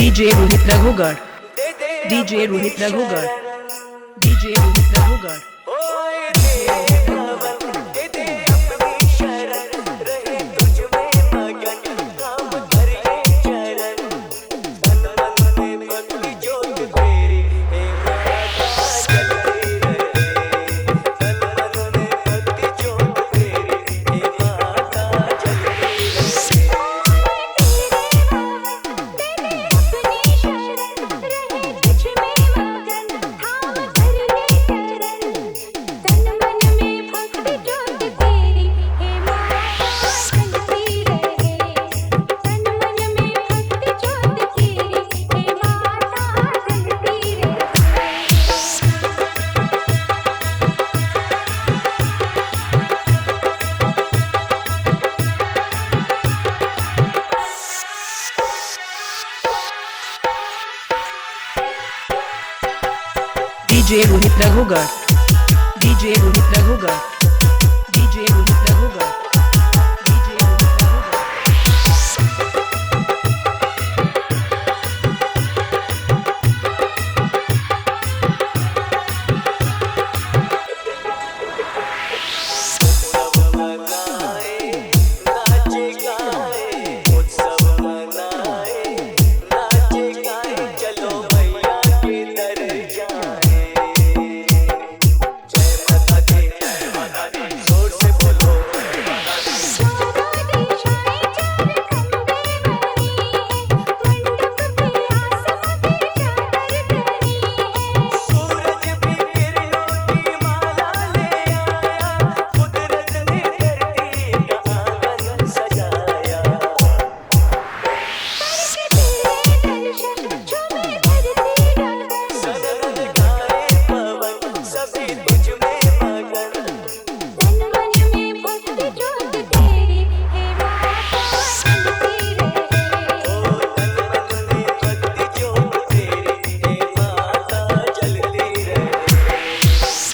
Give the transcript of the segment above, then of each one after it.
DJ Rohit Raghugar, DJ Rohit Raghugar, DJ Rohit Raghugar. DJ Rohit Raghugar, DJ Rohit Raghugar, DJ Rohit Raghugar, DJ Rohit Raghugar.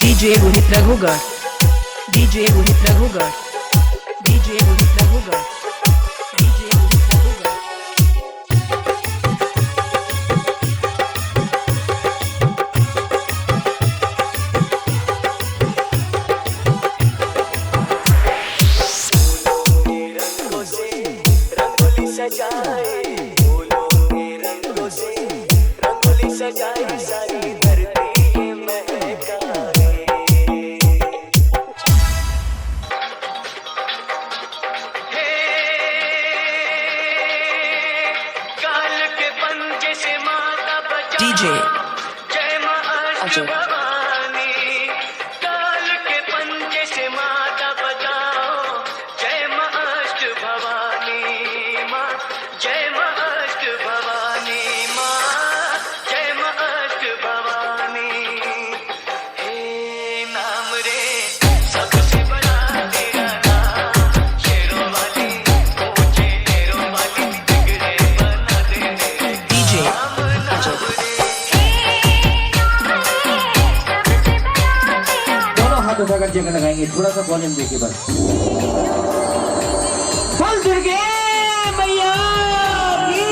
DJ Rohit Raghugar, DJ Rohit Raghugar, DJ Rohit Raghugar, DJ Rohit Raghugar. सजाए फूलों के रंगों से रंगोली सजाए सारी धरती महकाए। काल के पंजे से माता बचा DJ जय मां अष्ट Ajay. भवानी। काल के पंजे से माता बजाओ जय मां अष्ट भवानी मां, जय मां अष्ट भवानी मां, जय मां अष्ट भवानी। हे नाम रे सबसे बड़ा तेरा नाम, शेरों वाली ऊंचे तेरों वाली बिगड़े बना दे रे DJ नाम नाम रे। दोनों हाथों से अगर जगह लगाएंगे, थोड़ा सा वॉल्यूम देखिए बस। बोल दुर्गे मैया की।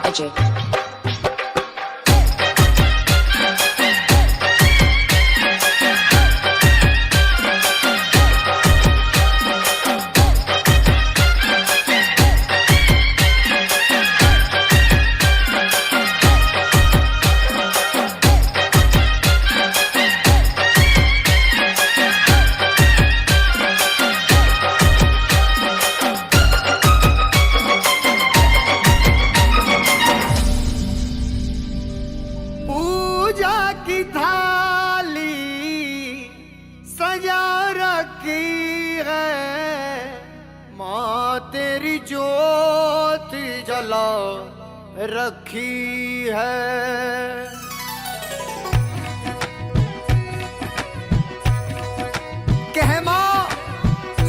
Ajay. पूजा की थाली सजा रखी है, माँ तेरी ज्योत जला रखी है। कह माँ,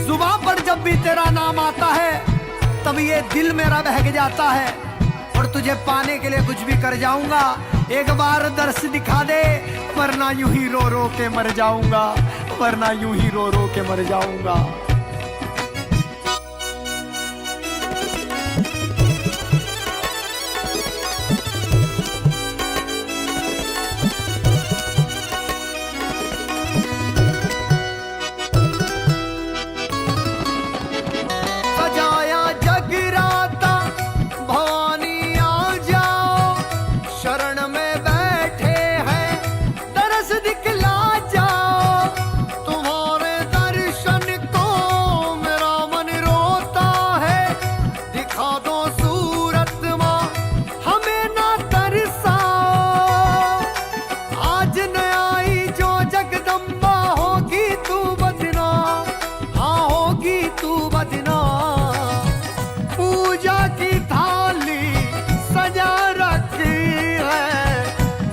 जुबां पर जब भी तेरा नाम आता है तब ये दिल मेरा बहक जाता है और तुझे पाने के लिए कुछ भी कर जाऊंगा। एक बार दर्श दिखा दे, वरना यूं ही रो रो के मर जाऊंगा, वरना यूं ही रो रो के मर जाऊंगा। सजाया जगराता भवानी आ जाओ, शरण में बैठे हैं तरस दिखला जाओ। तुम्हारे दर्शन को मेरा मन रोता है, दिखा दो सूरत माँ हमें ना तरसाओ। आज न आई जो जगदम्बा होगी तू बदनाम, हाँ होगी तू बदनाम। पूजा की थाली सजा रखी है,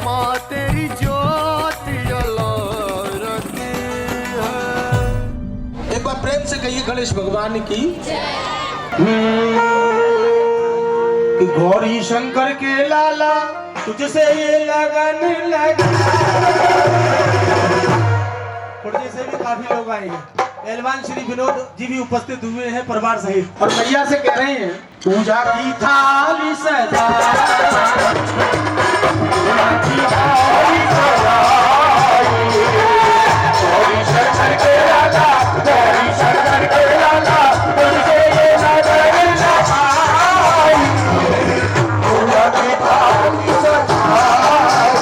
माँ तेरी ज्योति जला रखी है। एक बार प्रेम से कहिए गणेश भगवान की। कि गौरी शंकर के लाला तुझसे ये लगन लगा। खुर्जे से भी काफी लोग आए हैं, पहलवान श्री विनोद जी भी उपस्थित हुए हैं परिवार सहित, और मैया से कह रहे हैं पूजा की थाली सजा, पूजा की थाली सजाई। गौरी शंकर के लाला, गौरी शंकर के लाला तुझसे ये लगन लगाई। पूजा की थाली सजाई,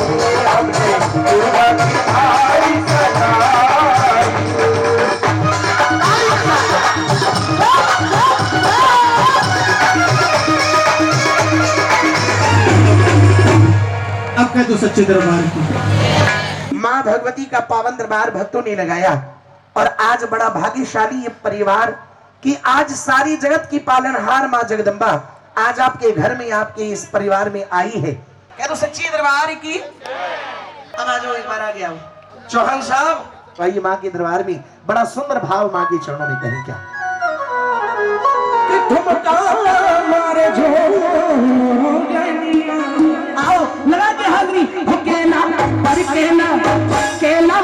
हमने पूजा की थाली सजाई। अब कह दो सच्चे दरबार की। माँ भगवती का पावन दरबार भक्तों ने लगाया, और आज बड़ा भाग्यशाली ये परिवार कि आज सारी जगत की पालनहार माँ जगदम्बा आज आपके घर में, आपके इस परिवार में आई है। कह दो सच्ची दरबार की। अब आ जाओ, एक बार आ गया चौहान साहब, भाई माँ के दरबार में बड़ा सुंदर भाव माँ के चरणों में कहें क्या कि ठुमका मारे आओ लगा के हाजरी केला पर केला केला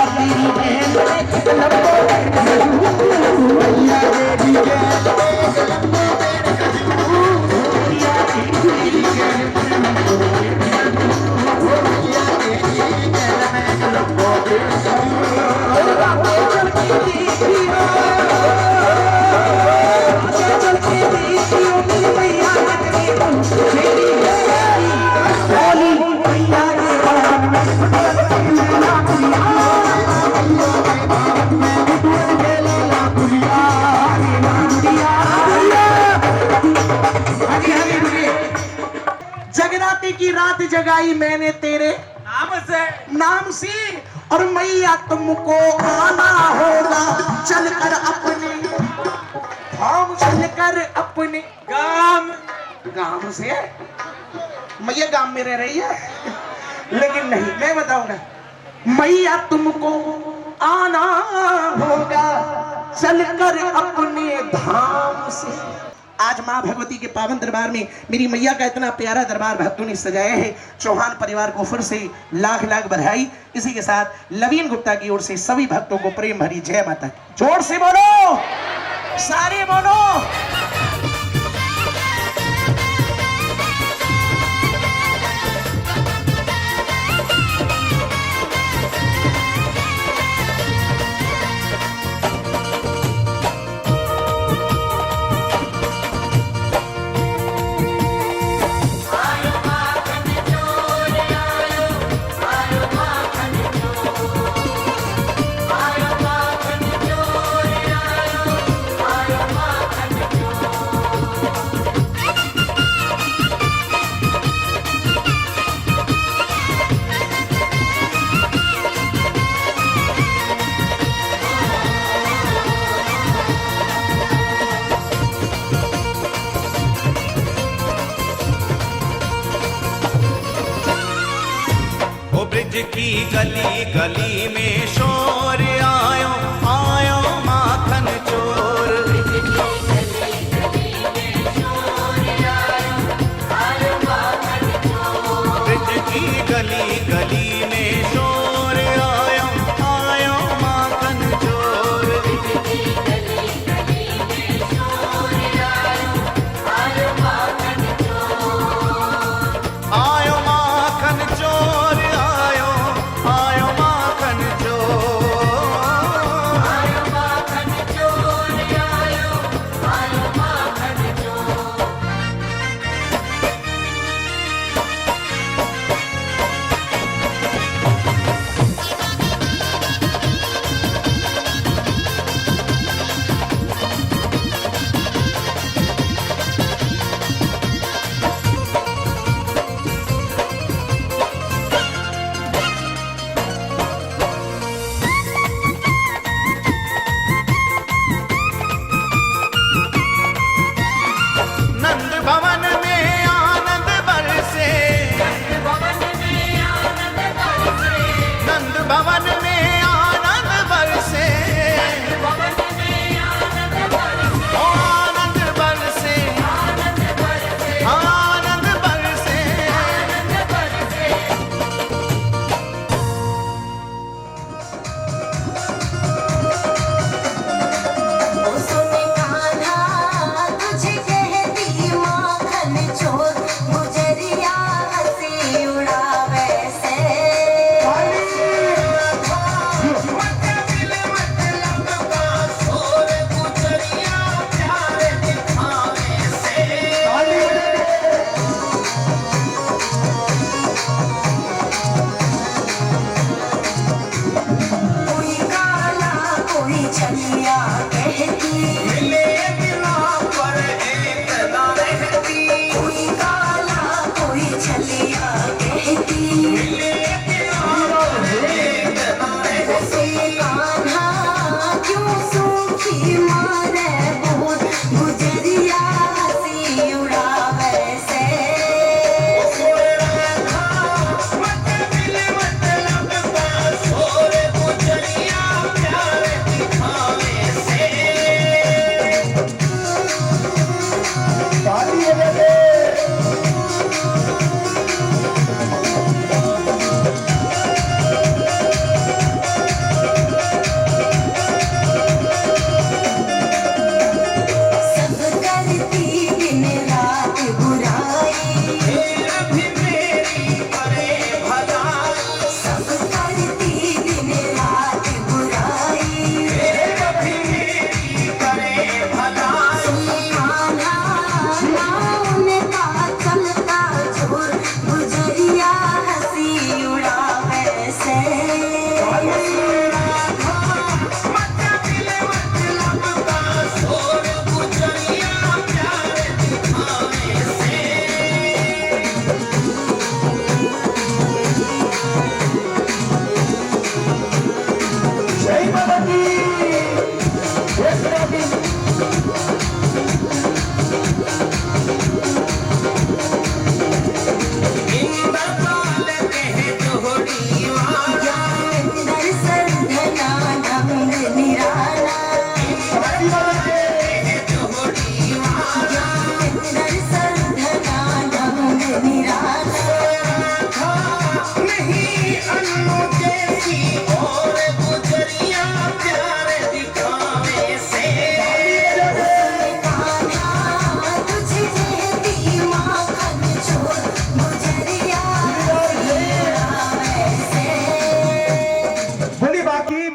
तेरी बहन एक लंबोदर खजूर, मैया तेरी बहन एक लंबोदर खजूर, मैया तेरी बहन मैया तेरी बहन एक लंबोदर खजूर। रातें चलती देखी चलती देखी मेरी मैया लगती मेरी बोली मैया के बाप जगराते की रात जगाई मैंने तेरे नाम से और मैया तुमको आना होगा चलकर अपने धाम, चलकर अपने गांव से। मैया गांव में रह रही है लेकिन नहीं, मैं बताऊंगा मैया तुमको आना होगा चलकर अपने धाम से। आज मां भगवती के पावन दरबार में मेरी मैया का इतना प्यारा दरबार भक्तों ने सजाया है। चौहान परिवार को फिर से लाख लाख बधाई। इसी के साथ लवीन गुप्ता की ओर से सभी भक्तों को प्रेम भरी जय माता। जोर से बोलो, सारे बोलो। ब्रिज की गली गली में शोर आयो आयो माखन चोर, ब्रिज की गली गली में शोर आयो आयो माखन चोर, ब्रिज की गली गली में शोर आयो आयो माखन चोर, ब्रिज की गली गली में शोर आयो आयो माखन चोर, आयो माखन चोर आयो माखन चोर।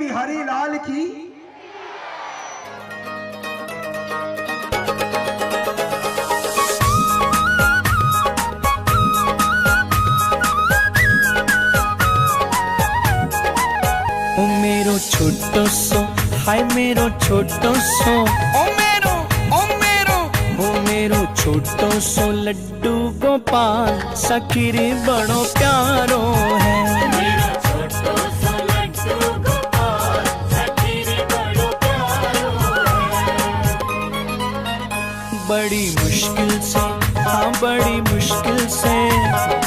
बिहारी लाल की। ओ मेरो छोटो सो, हाय मेरो छोटो सो, ओ मेरो ओ मेरो छोटो सो लड्डू गोपाल सखीरी बड़ो प्यारो है। मेरो छोटो सो लड्डू गोपाल सखीरी बड़ो प्यारो है। बड़ी मुश्किल से, हाँ बड़ी मुश्किल से,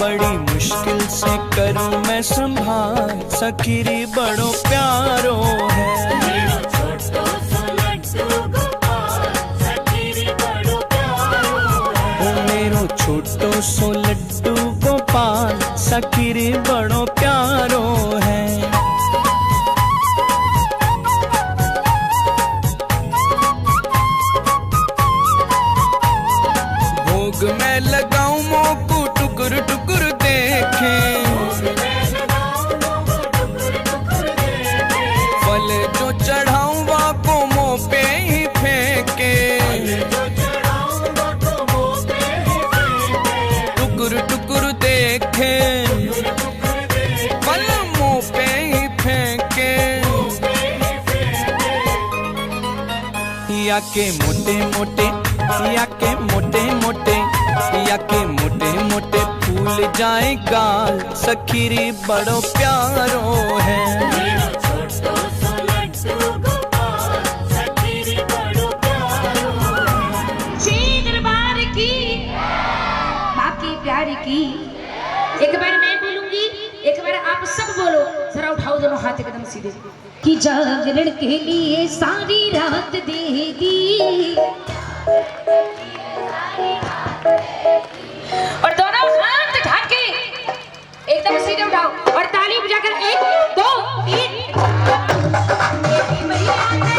बड़ी मुश्किल से करूं मैं संभाल सखीरी बड़ो प्यारो है। मेरो छोटो सो लड्डू गोपाल सखीरी बड़ो प्यारो है। ओ मेरो छोटो सो लड्डू गोपाल सखीरी बड़ो प्यारो है। भोग मैं लगाऊं मोकू टुकुर टुकुर देखे, फल जो चढ़ाऊं वाको मुँह पे ही फेंके, टुकुर टुकुर देखे फल मुँह पे ही फेंके। या के मोटे मोटे, या के मोटे मोटे, या के मोटे मोटे फूल जाए गाल सखीरी बड़ो प्यारो है। मेरो छोटो सो लड्डू गोपाल सखीरी बड़ो प्यारो है। श्री दरबार की, बाकी प्यार की। एक बार मैं बोलूंगी, एक बार आप सब बोलो। जरा उठाओ दोनों हाथ एकदम सीधे। कि जागरण के लिए सारी रात देगी, और दोनों हाथ उठा के एकदम सीधे उठाओ और ताली बजाकर 1 2 3। मेरी मैया ने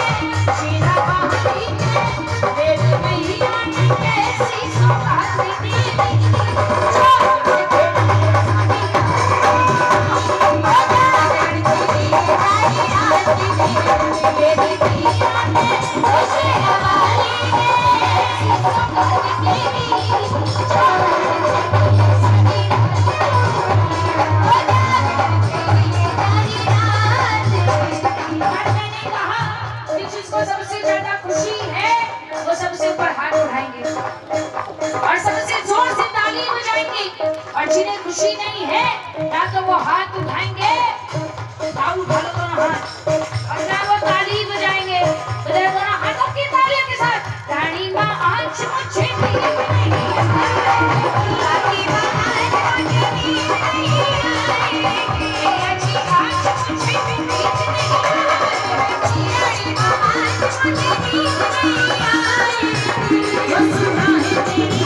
सीधा बाहरी ने, मेरी मैया ने कैसी सौगात दी। सबसे ज्यादा खुशी है वो सबसे ऊपर हाथ उठाएंगे और सबसे जोर से ताली बजाएंगे, और जिन्हें खुशी नहीं है ना तो वो हाथ उठाएंगे, उठा लो दोनों हाथ, और ना वो ताली बजाएंगे। बजाए दोनों हाथों की तालियों के साथ। रानी माँ आज मुझे नींद नहीं आएगी, रानी माँ आज मुझे नींद नहीं आएगी, अजी आज मुझे नींद नहीं आएगी, रानी माँ आज मुझे नींद नहीं आएगी, वो सुना है तेरी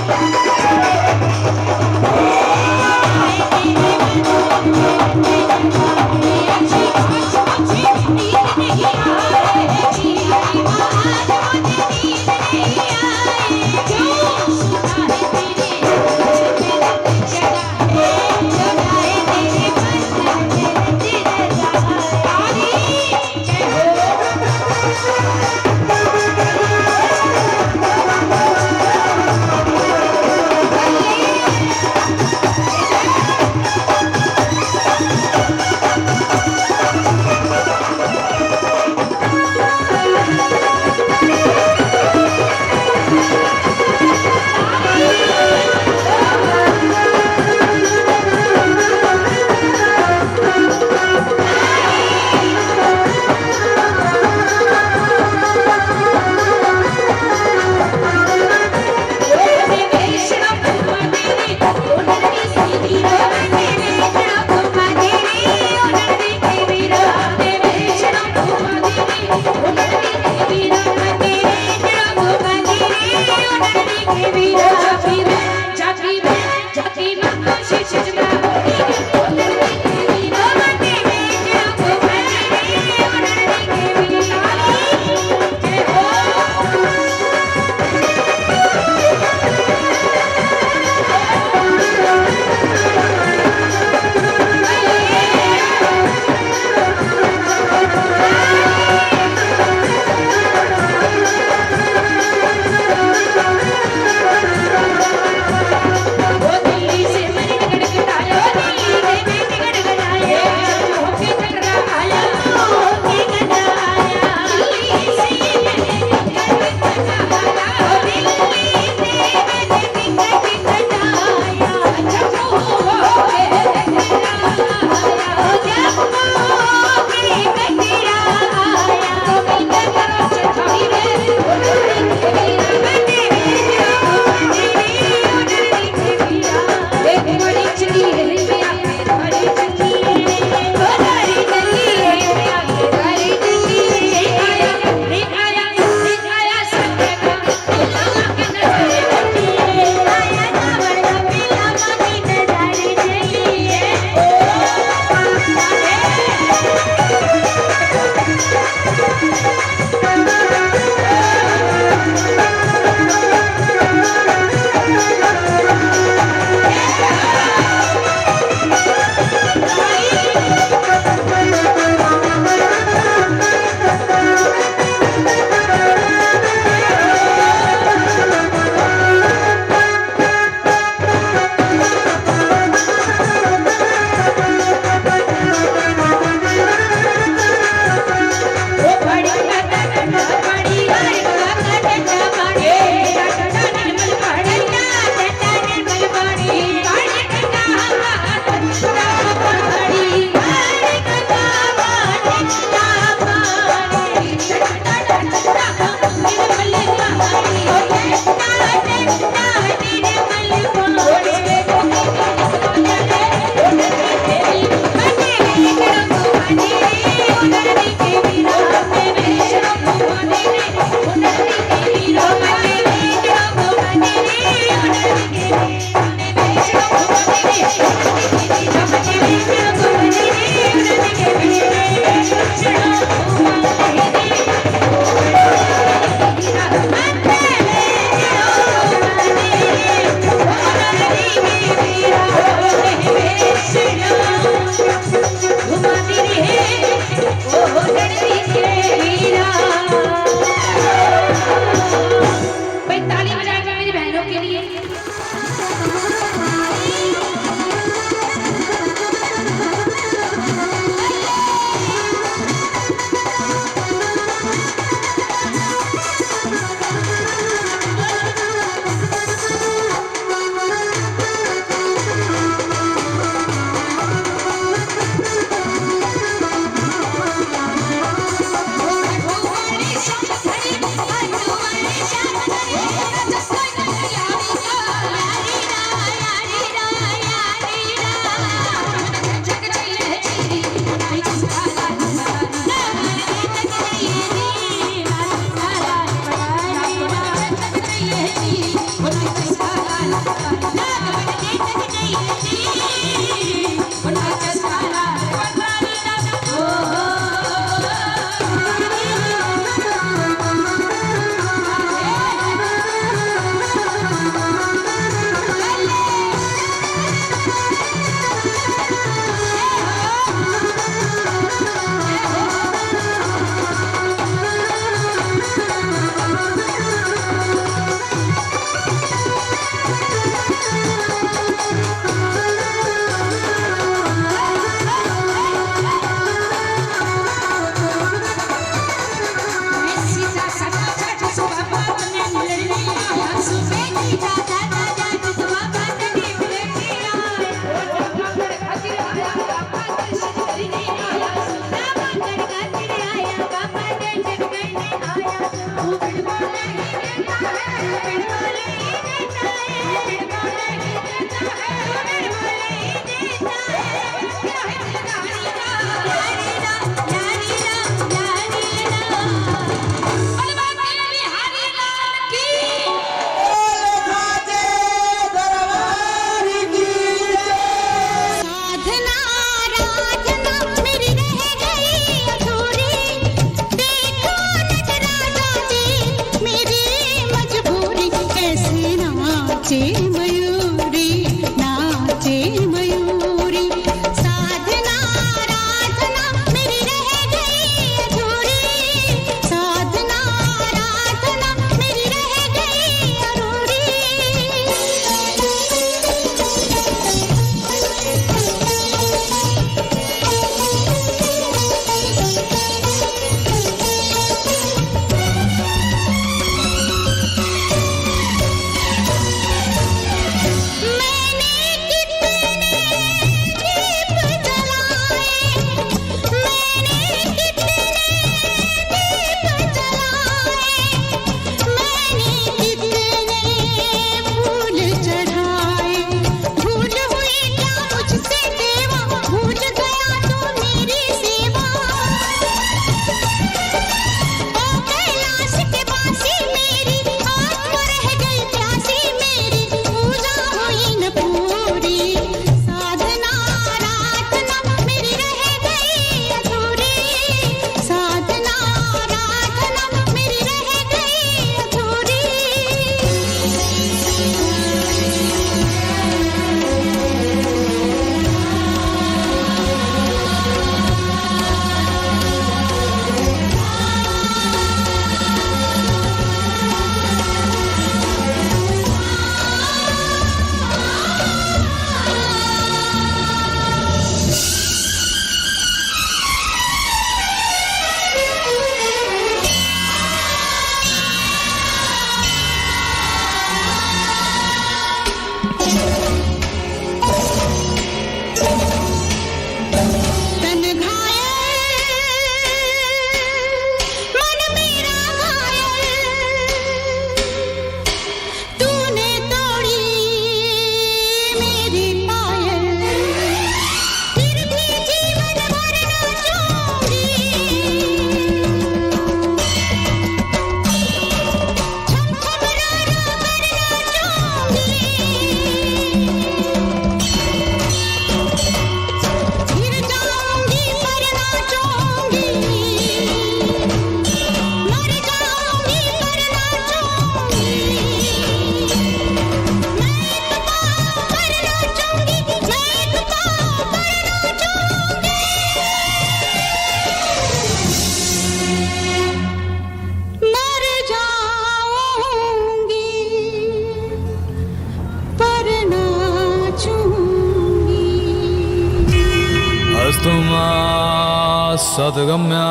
सद्गम्या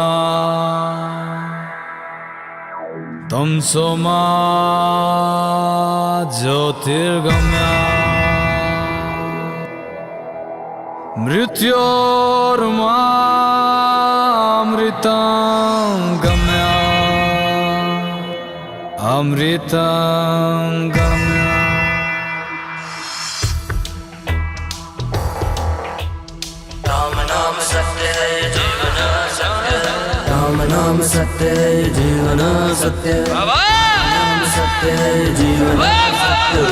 तमसो मा ज्योतिर्गम्या मृत्योर्मामृतं गम्या अमृतं गम्या राम नाम सत्य है जीवन सत्य है राम नाम सत्य है जीवन सत्य है नाम सत्य है जीवन सत्य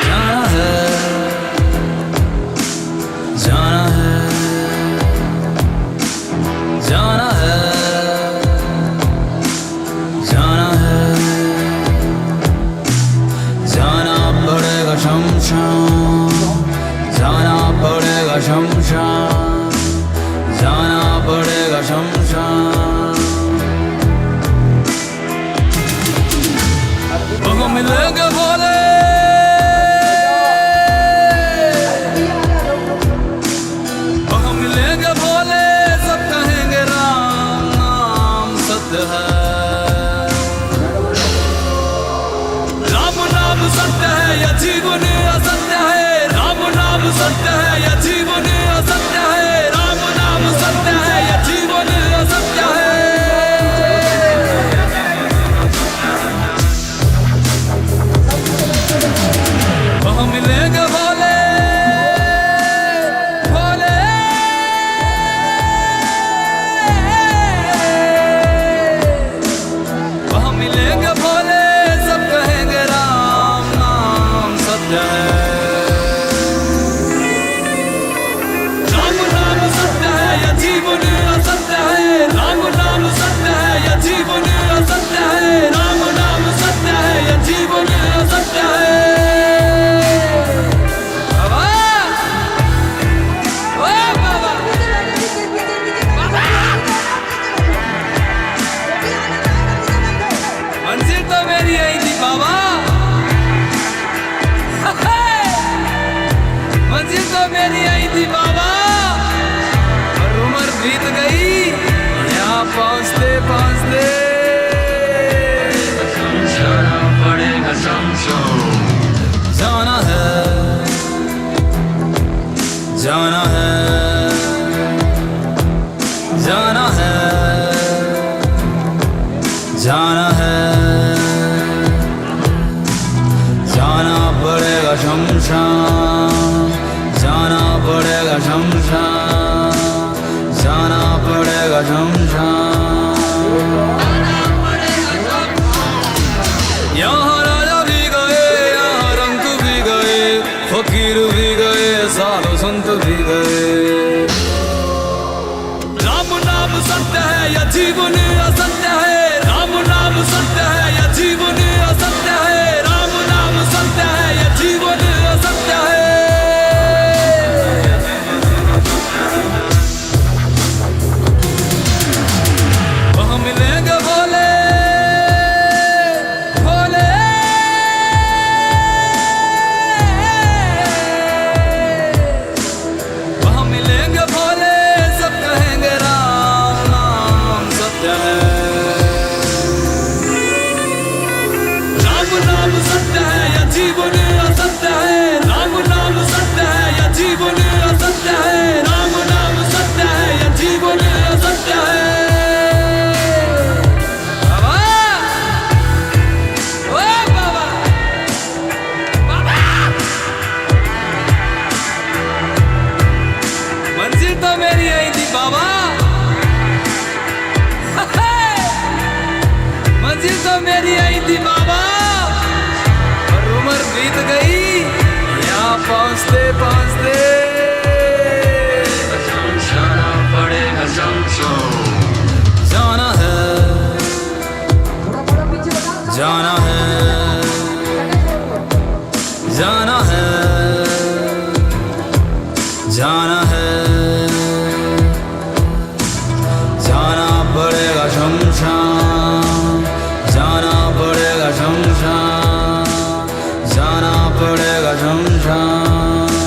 जाना है जाना है जाना है जाना पड़ेगा शमशान जाना पड़ेगा शमशान जाना पड़ेगा शमशान वो मिलेंगे बोले वो मिलेंगे बोले सब कहेंगे राम नाम सत्य है राम नाम सत्य है या जीवन असत्य है राम नाम सत्य है या जीवन असत्य है राम नाम सत्य है या जीवन असत्य है वह मिलेंगे भोले भोले वह मिलेंगे भोले सब कहेंगे राम नाम सत्य है राम नाम सत्य है या जीवन असत्य है राम नाम सत्य है या जीवन असत्य है राम नाम सत्य है या जीवन असत्य है बाबा ओ बाबा मंजिल तो मेरी आई थी बाबा मंजिल तो मेरी आई थी बाबा और उम्र बीत गई यहाँ पहुँचते पहुँचते जाना पड़ेगा शमशान जाना है जाना है जाना है जाना है जाना पड़ेगा शमशान जाना पड़ेगा शमशान जाना पड़ेगा शमशान यहाँ राजा भी गए यहाँ रंग भी गए फकीर भी गए साधु संत भी गए राम नाम सत्य है या जीवन असत्य है राम नाम सत्य है या जीवन असत्य है राम नाम सत्य है या जीवन असत्य है वह मिलेंगे भोले भोले वह मिलेंगे भोले सब कहेंगे राम नाम सत्य है राम नाम सत्य है या जीवन असत्य है राम नाम सत्य है या जीवन असत्य है राम नाम सत्य है या जीवन असत्य है बाबा ओ बाबा बाबा मंजिल तो मेरी आई थी बाबा मंजिल तो मेरी आई थी बाबा और उम्र बीत गई यहाँ पहुँचते पहुँचते जाना पड़ेगा शमशान जाना है जाना है जाना है जाना है जाना पड़ेगा शमशान जाना पड़ेगा शमशान जाना पड़ेगा शमशान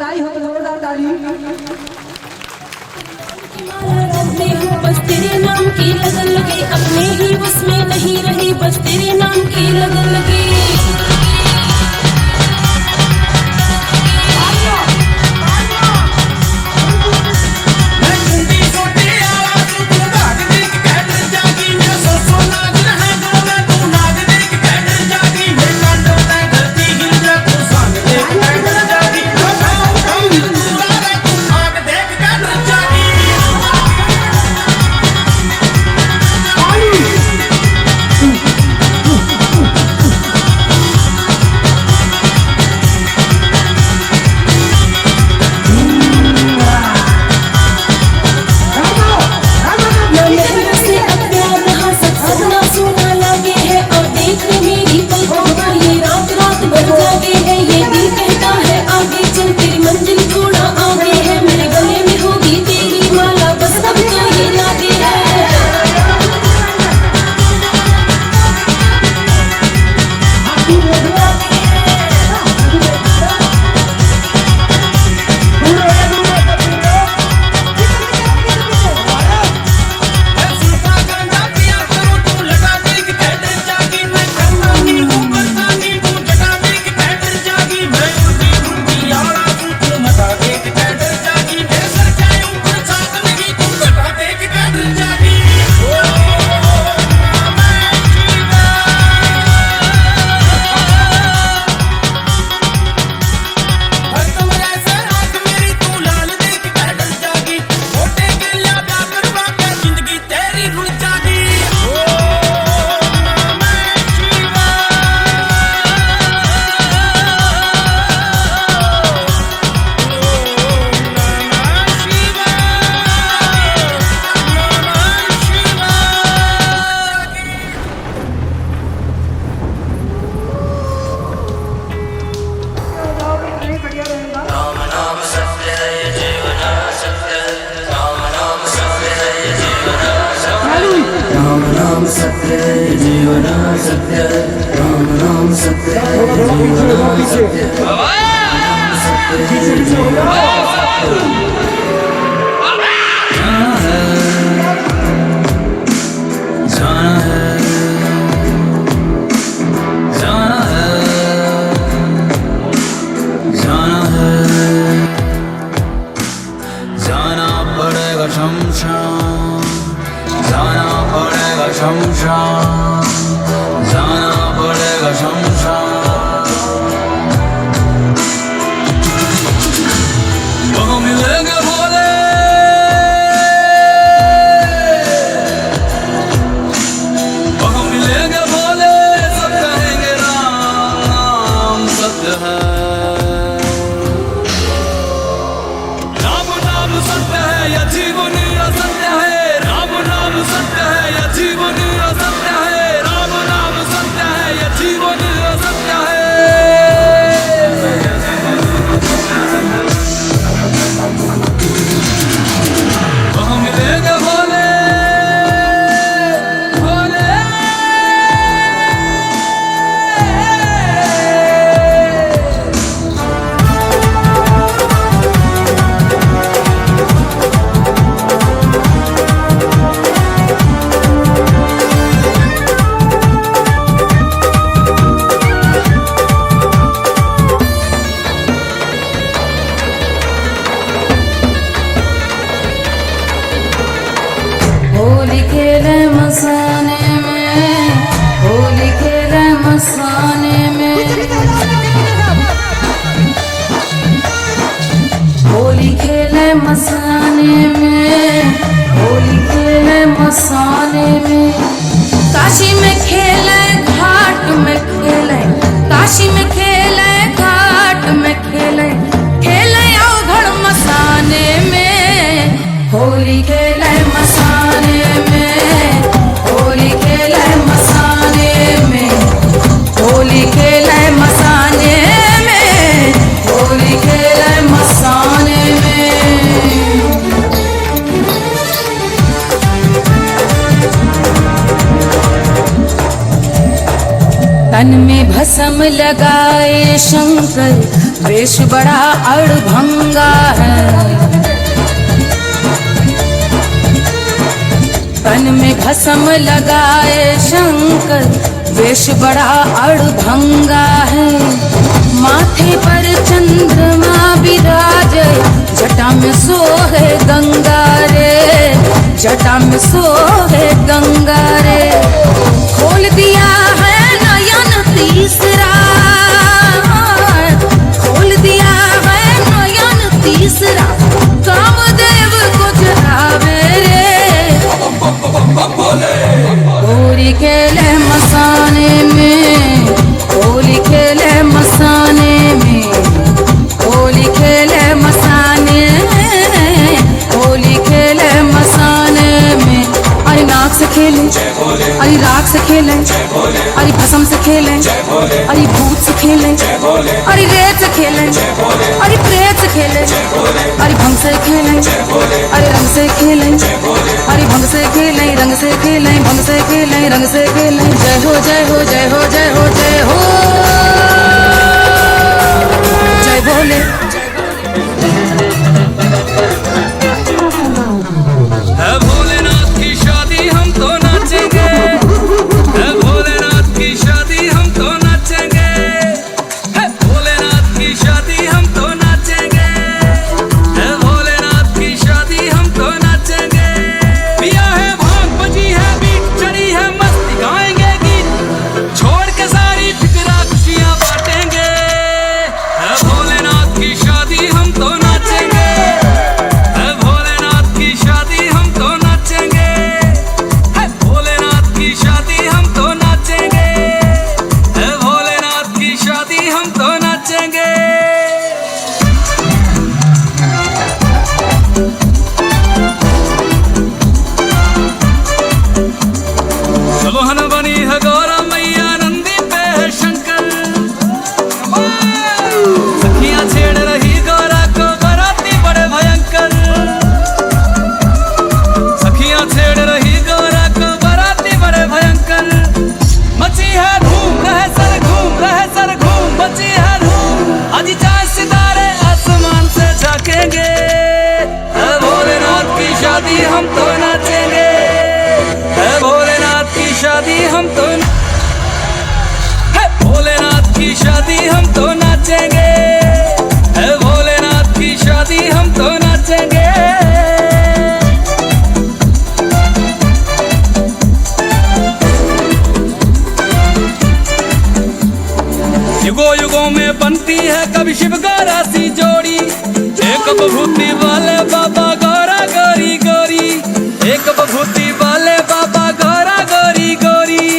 बधाई हो जोरदार ताली। रखती हूँ बस तेरे नाम की लगन लगी, अपने ही बस में नहीं रही, बस तेरे नाम की लगन लगी। तन में भस्म लगाए शंकर वेश बड़ा अड़भंगा है। तन में भस्म लगाए शंकर वेश बड़ा अड़भंगा है। माथे पर चंद्रमा विराजे जटा में सोहे गंगा रे, जटा में सोहे गंगा रे। खोल दिया है नयन तीसरा, खोल दिया है नयन तीसरा, कामदेव को जगावे रे। गोरी खेले मसाने में, होली खेले मसाने में, होली खेले मसाने में, होली खेले मसाने में। अरे नाक से खेले, अरे राख से खेले, अरे भस्म से खेले, अरे भूत से खेले, अरे रेत से खेले, अरे प्रेत से खेले, अरे भंग से खेले, अरे रंग से खेले, अरे भंग से खेले, रंग से खेले, भंग से खेले, रंग से खेले। जय हो जय हो जय हो जय हो जय हो, जय बोले। है भोलेनाथ की शादी हम तो नाचेंगे, है भोलेनाथ की शादी हम तो नाचेंगे, है भोलेनाथ की शादी हम तो नाचेंगे, है भोलेनाथ की शादी हम तो नाचेंगे। पिया है भांग बजी है बीट चढ़ी है मस्ती गाएंगे गीत, छोड़ के सारी फिक्रा खुशियां बांटेंगे। है भोलेनाथ की शादी हम तो नाचेंगे, है भोलेनाथ की शादी हम तो नाचेंगे, है भोलेनाथ की शादी हम तो नाचेंगे, है भोलेनाथ की शादी हम तो नाचेंगे। दुल्हन बनी है गौरा मैया नंदी पे है शंकर, सखियां छेड़ रही गौरा को बराती बड़े भयंकर, सखियां छेड़ रही गौरा को बराती बड़े भयंकर। मची है धूम रहे सर घूम, रहे सर घूम, मची है धूम, आज चांद सितारे आसमान से झांकेंगे। है भोलेनाथ की शादी हम तो नाचेंगे, है भोलेनाथ की शादी हम तो, है भोलेनाथ की शादी हम तो नाचेंगे, है भोलेनाथ की शादी हम तो नाचेंगे। युगों युगों में बनती है कभी शिव गौरा सी जोड़ी, एक बभूति वाले बाबा गौरा गौरी गौरी, एक बभूति वाले बाबा गौरा गौरी गौरी।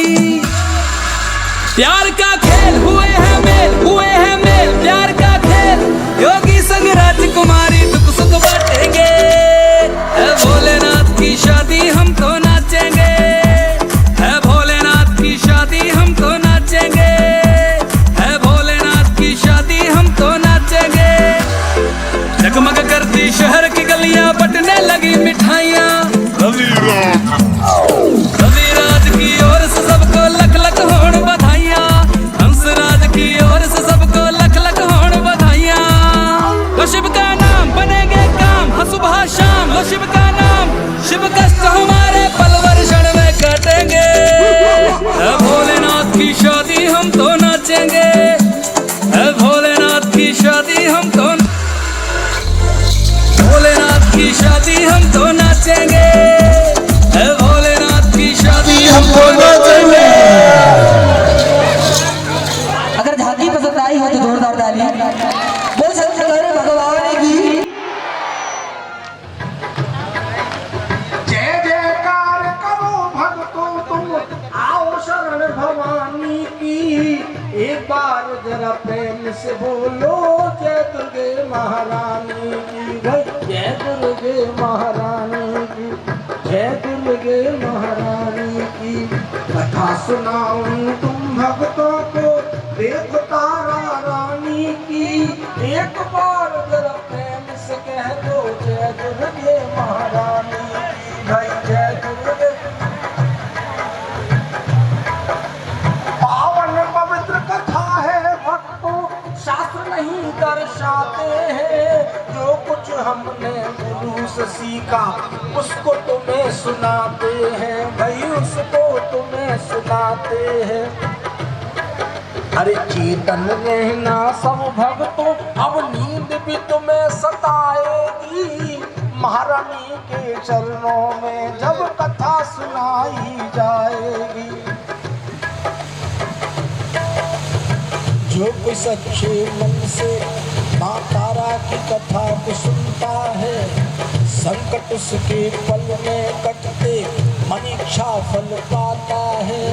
प्यार का खेल हुए हैं मेल, हुए हैं मेल, प्यार का खेल, योगी संग राजकुमारी दुख सुख बांटेंगे। है भोलेनाथ की शादी हम तो नाचेंगे, है भोलेनाथ की शादी हम तो नाचेंगे, है भोलेनाथ की शादी हम तो नाचेंगे। जगमग करती शहर की गलियां बटने लगी मिठाइयां, रविराज की ओर से सबको लख लख होड़ बधाइयां, हंसराज की ओर से सबको लख लख होड़ बधाइयां। लो शिव का नाम बनेंगे काम, हाँ सुबह शाम लो शिव का नाम, शिव कष्ट हमारे पलवर क्षण में कटेंगे। है भोलेनाथ की शादी हम तो नाचेंगे, है भोलेनाथ की शादी हम तो, भोलेनाथ की शादी हम तो नाचेंगे, है भोलेनाथ की शादी हम तो नाचेंगे। अगर झांकी पसंद आई हो तो जोरदार ताली। बोल शंकर भगवान की। जय जयकार करो भक्तों तुम, आओ शरण भवानी की। एक बार जरा प्रेम से बोलो जय दुर्गे महारानी की, जय दुर्गे महारानी की, जय दुर्गे महारानी की। कथा सुनाऊं तुम भक्तों को, देख तारा रानी की। एक बार जरा प्रेम से कह दो जय दुर्गे महारानी की, भाई जय दुर्गे। पावन पवित्र कथा दर्शाते हैं। जो कुछ हमने गुरु से सीखा उसको तुम्हें सुनाते हैं भाई, उसको तुम्हें सुनाते हैं। अरे चेतन रहना सब भक्तों, अब नींद भी तुम्हें सताएगी। महारानी के चरणों में जब कथा सुनाई जाएगी। जो कोई सच्चे मन से माँ तारा की कथा को सुनता है, संकट उसके पल में कटते मन इच्छा फल पाता है।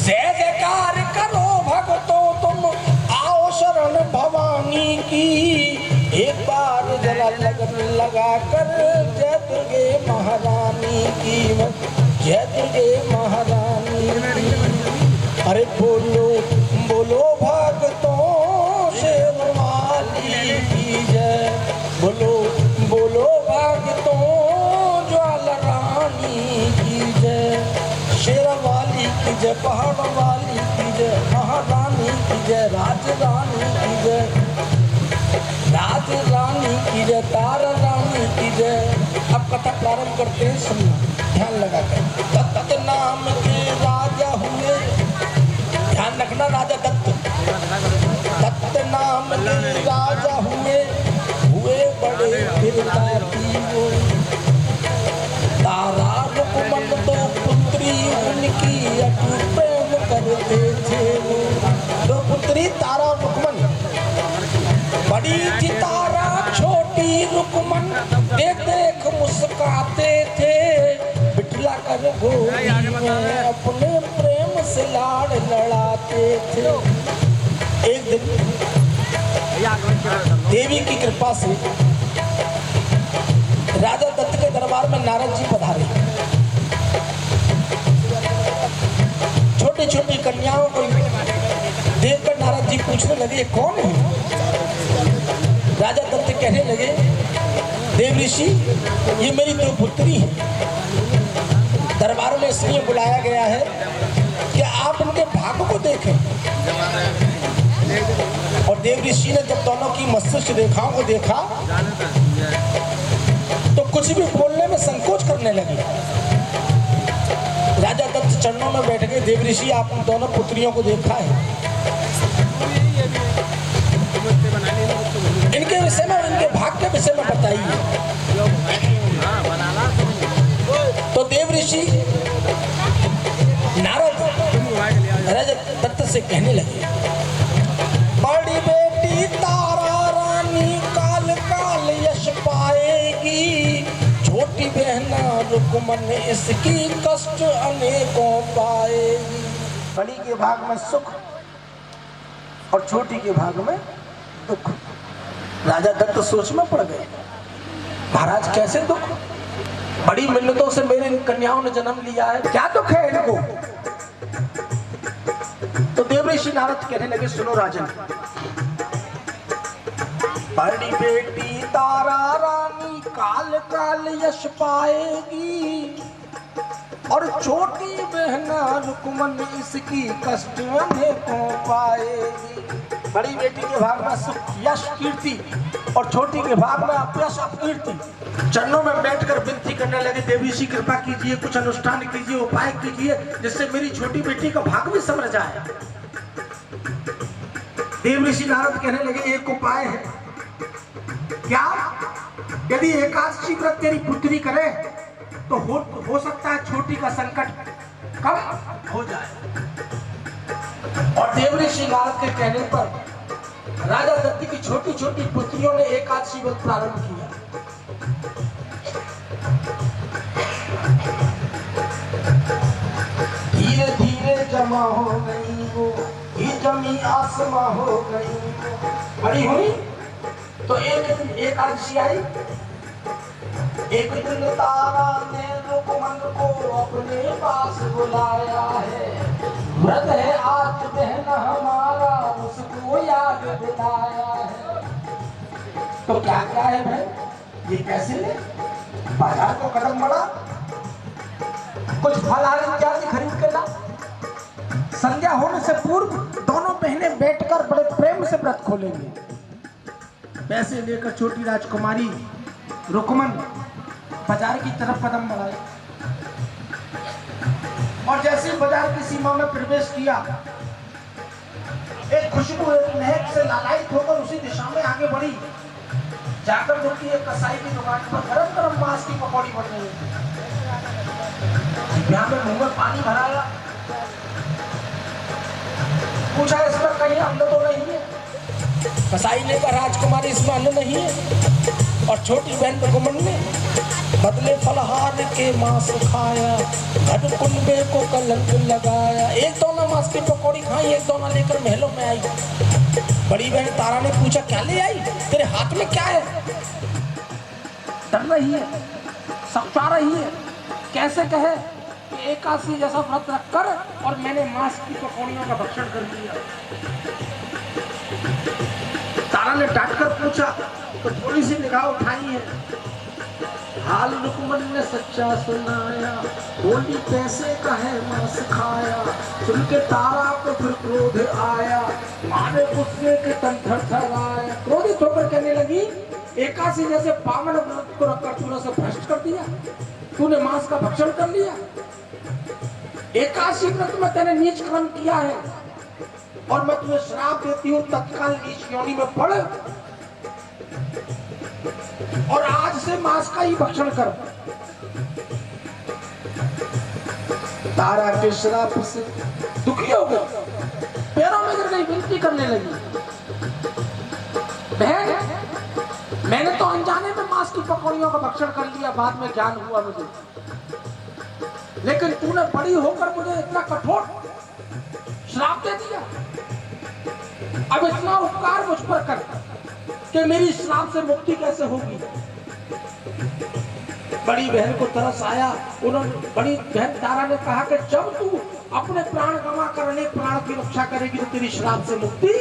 जय जयकार करो भक्तों तुम, आओ शरण भवानी की। एक बार जरा लगन लगा कर जय दुर्गे महारानी की, जय दुर्गे महारानी की। अरे बोलो बोलो भक्तों शेरवाली की जय, बोलो बोलो भक्तों ज्वाला रानी की जय, शेरवाली की जय, पहाड़ वाली की जय, महारानी की जय, राज रानी की जय, राज रानी की जय, तारा रानी की जय। अब कथा प्रारंभ करते हैं, सुनना ध्यान लगाकर। दत्त नाम के राजा हुए, ध्यान रखना, राजा दत्त। दत्त नाम के राजा हुए बड़े फिरताती वो। तारा रुकमन तो पुत्री उनकी अटूट प्रेम करते थे वो। दो पुत्री तारा रुकमन, बड़ी थी तारा छोटी रुकमन, देख देख मुस्काते थे। बिटला कर गोदी में अपने प्रेम से लाड़ लड़ाते थे। एक दिन देवी की कृपा से राजा दत्त के दरबार में नारद जी पधारे। छोटी छोटी कन्याओं को देखकर नारद जी पूछने लगे, कौन है? राजा दत्त कहने लगे, देव ऋषि ये मेरी दो पुत्री है। दरबार में इसलिए बुलाया गया है कि आप उनके भाग्य को देखें। और देव ऋषि ने जब दोनों की मस्तिष्क रेखाओं को देखा तो कुछ भी बोलने में संकोच करने लगे। राजा दत्त चरणों में बैठ गए, देव ऋषि आप उन दोनों पुत्रियों को देखा है, इनके विषय में, इनके भाग्य के विषय में बताइए। तो देव ऋषि नारद राजा दत्त से कहने लगे, बड़ी बेटी तारा रानी काल काल यश पाएगी, छोटी बहना रुकमन इसकी कष्ट अनेकों पाएगी। बड़ी के भाग में सुख और छोटी के भाग में दुख। राजा दत्त सोच में पड़ गए, महाराज कैसे दुख? बड़ी मिन्नतों से मेरे इन कन्याओं ने जन्म लिया है, क्या दुख है इनको? तो देव ऋषि नारद कहने लगे, सुनो राजन, बड़ी बेटी तारा रानी काल काल यश पाएगी, और छोटी बहना रुकमन इसकी कष्ट अनेकों पाएगी। बड़ी बेटी के भाग में सुख यश कीर्ति और छोटी के भाग में अपयश अपकीर्ति। चरणों में बैठकर विनती करने लगे, देवी ऋषि कृपा कीजिए, कुछ अनुष्ठान कीजिए, उपाय कीजिए जिससे मेरी छोटी बेटी का भाग भी संवर जाए। देव ऋषि नारद कहने लगे, एक उपाय है। क्या? यदि एकादशी व्रत तेरी पुत्री करे तो हो सकता है छोटी का संकट कम हो जाए। और देव ऋषि नारद के कहने पर राजा दत्त की छोटी छोटी पुत्रियों ने एकादशी व्रत प्रारंभ किया। धीरे धीरे जमा हो गई वो, ही जमी आसमां हो गई। बड़ी हुई तो एक दिन एकादशी आई। एक दिन तारा ने रुकमन को अपने पास बुलाया है, व्रत है आज बहन हमारा, उसको याद दिलाया है। तो क्या क्या है भाई, ये कैसे ले? बाजार को कदम बढ़ा, कुछ फलहार इत्यादि खरीद के ला। संध्या होने से पूर्व दोनों बहनें बैठकर बड़े प्रेम व्रत खोलेंगे। पैसे लेकर छोटी राजकुमारी रुकमन बाजार की तरफ कदम बढ़ाए और जैसे ही बाजार की सीमा में प्रवेश किया, एक खुशबू एक महक से लालायित होकर उसी दिशा में आगे बढ़ी। जाकर देखी एक कसाई की दुकान पर गरम गरम मांस की पकौड़ी बन रही थी। यहाँ में मुंह में पानी भराया, पूछा इसमें कहीं अन्न तो नहीं है? कसाई ने कहा राजकुमारी इसमें अन्न नहीं है। और छोटी बहन रुकमन ने बदले फलहार के मांस खाया, घर कुंबे को कलंक लगाया। एक दोना मांस की पकौड़ी खाई, एक दोना लेकर महलों में आई। बड़ी बहन तारा ने पूछा क्या ले आई, तेरे हाथ में क्या है? डर रही है, सकचा रही है, कैसे कहे कि एकादशी जैसा व्रत रखकर और मैंने मांस की पकौड़ियों का भक्षण कर लिया। तारा ने डांट कर पूछा तो थोड़ी सी निगाह उठाई है। हाल रुकमन ने सच्चा सुनाया, बोली पैसे का है मांस खाया। सुन के तारा को फिर क्रोध आया, माने गुस्से के तन थरथराया। क्रोधित होकर कहने लगी, एकादशी जैसे पावन व्रत को रखकर तूने उसे भ्रष्ट कर दिया, तूने मांस का भक्षण कर लिया। एकादशी व्रत में तेने नीच काम किया है और मैं तुझे श्राप देती हूँ, तत्काल नीच योनि में पड़ और आज से मांस का ही भक्षण कर। तारा के श्राप से दुखी हो गई, पैरों में गिर गई, विनती करने लगी, बहन मैंने तो अनजाने में मांस की पकौड़ियों का भक्षण कर लिया, बाद में ज्ञान हुआ मुझे, लेकिन तूने बड़ी होकर मुझे इतना कठोर श्राप दे दिया। अब इतना उपकार मुझ पर कर कि मेरी श्राप से मुक्ति कैसे होगी। बड़ी बहन को तरस आया। उन्होंने बड़ी बहन तारा ने कहा कि जब तू अपने प्राण गंवा कर अनेक प्राण की रक्षा करेगी तो तेरी श्राप से मुक्ति।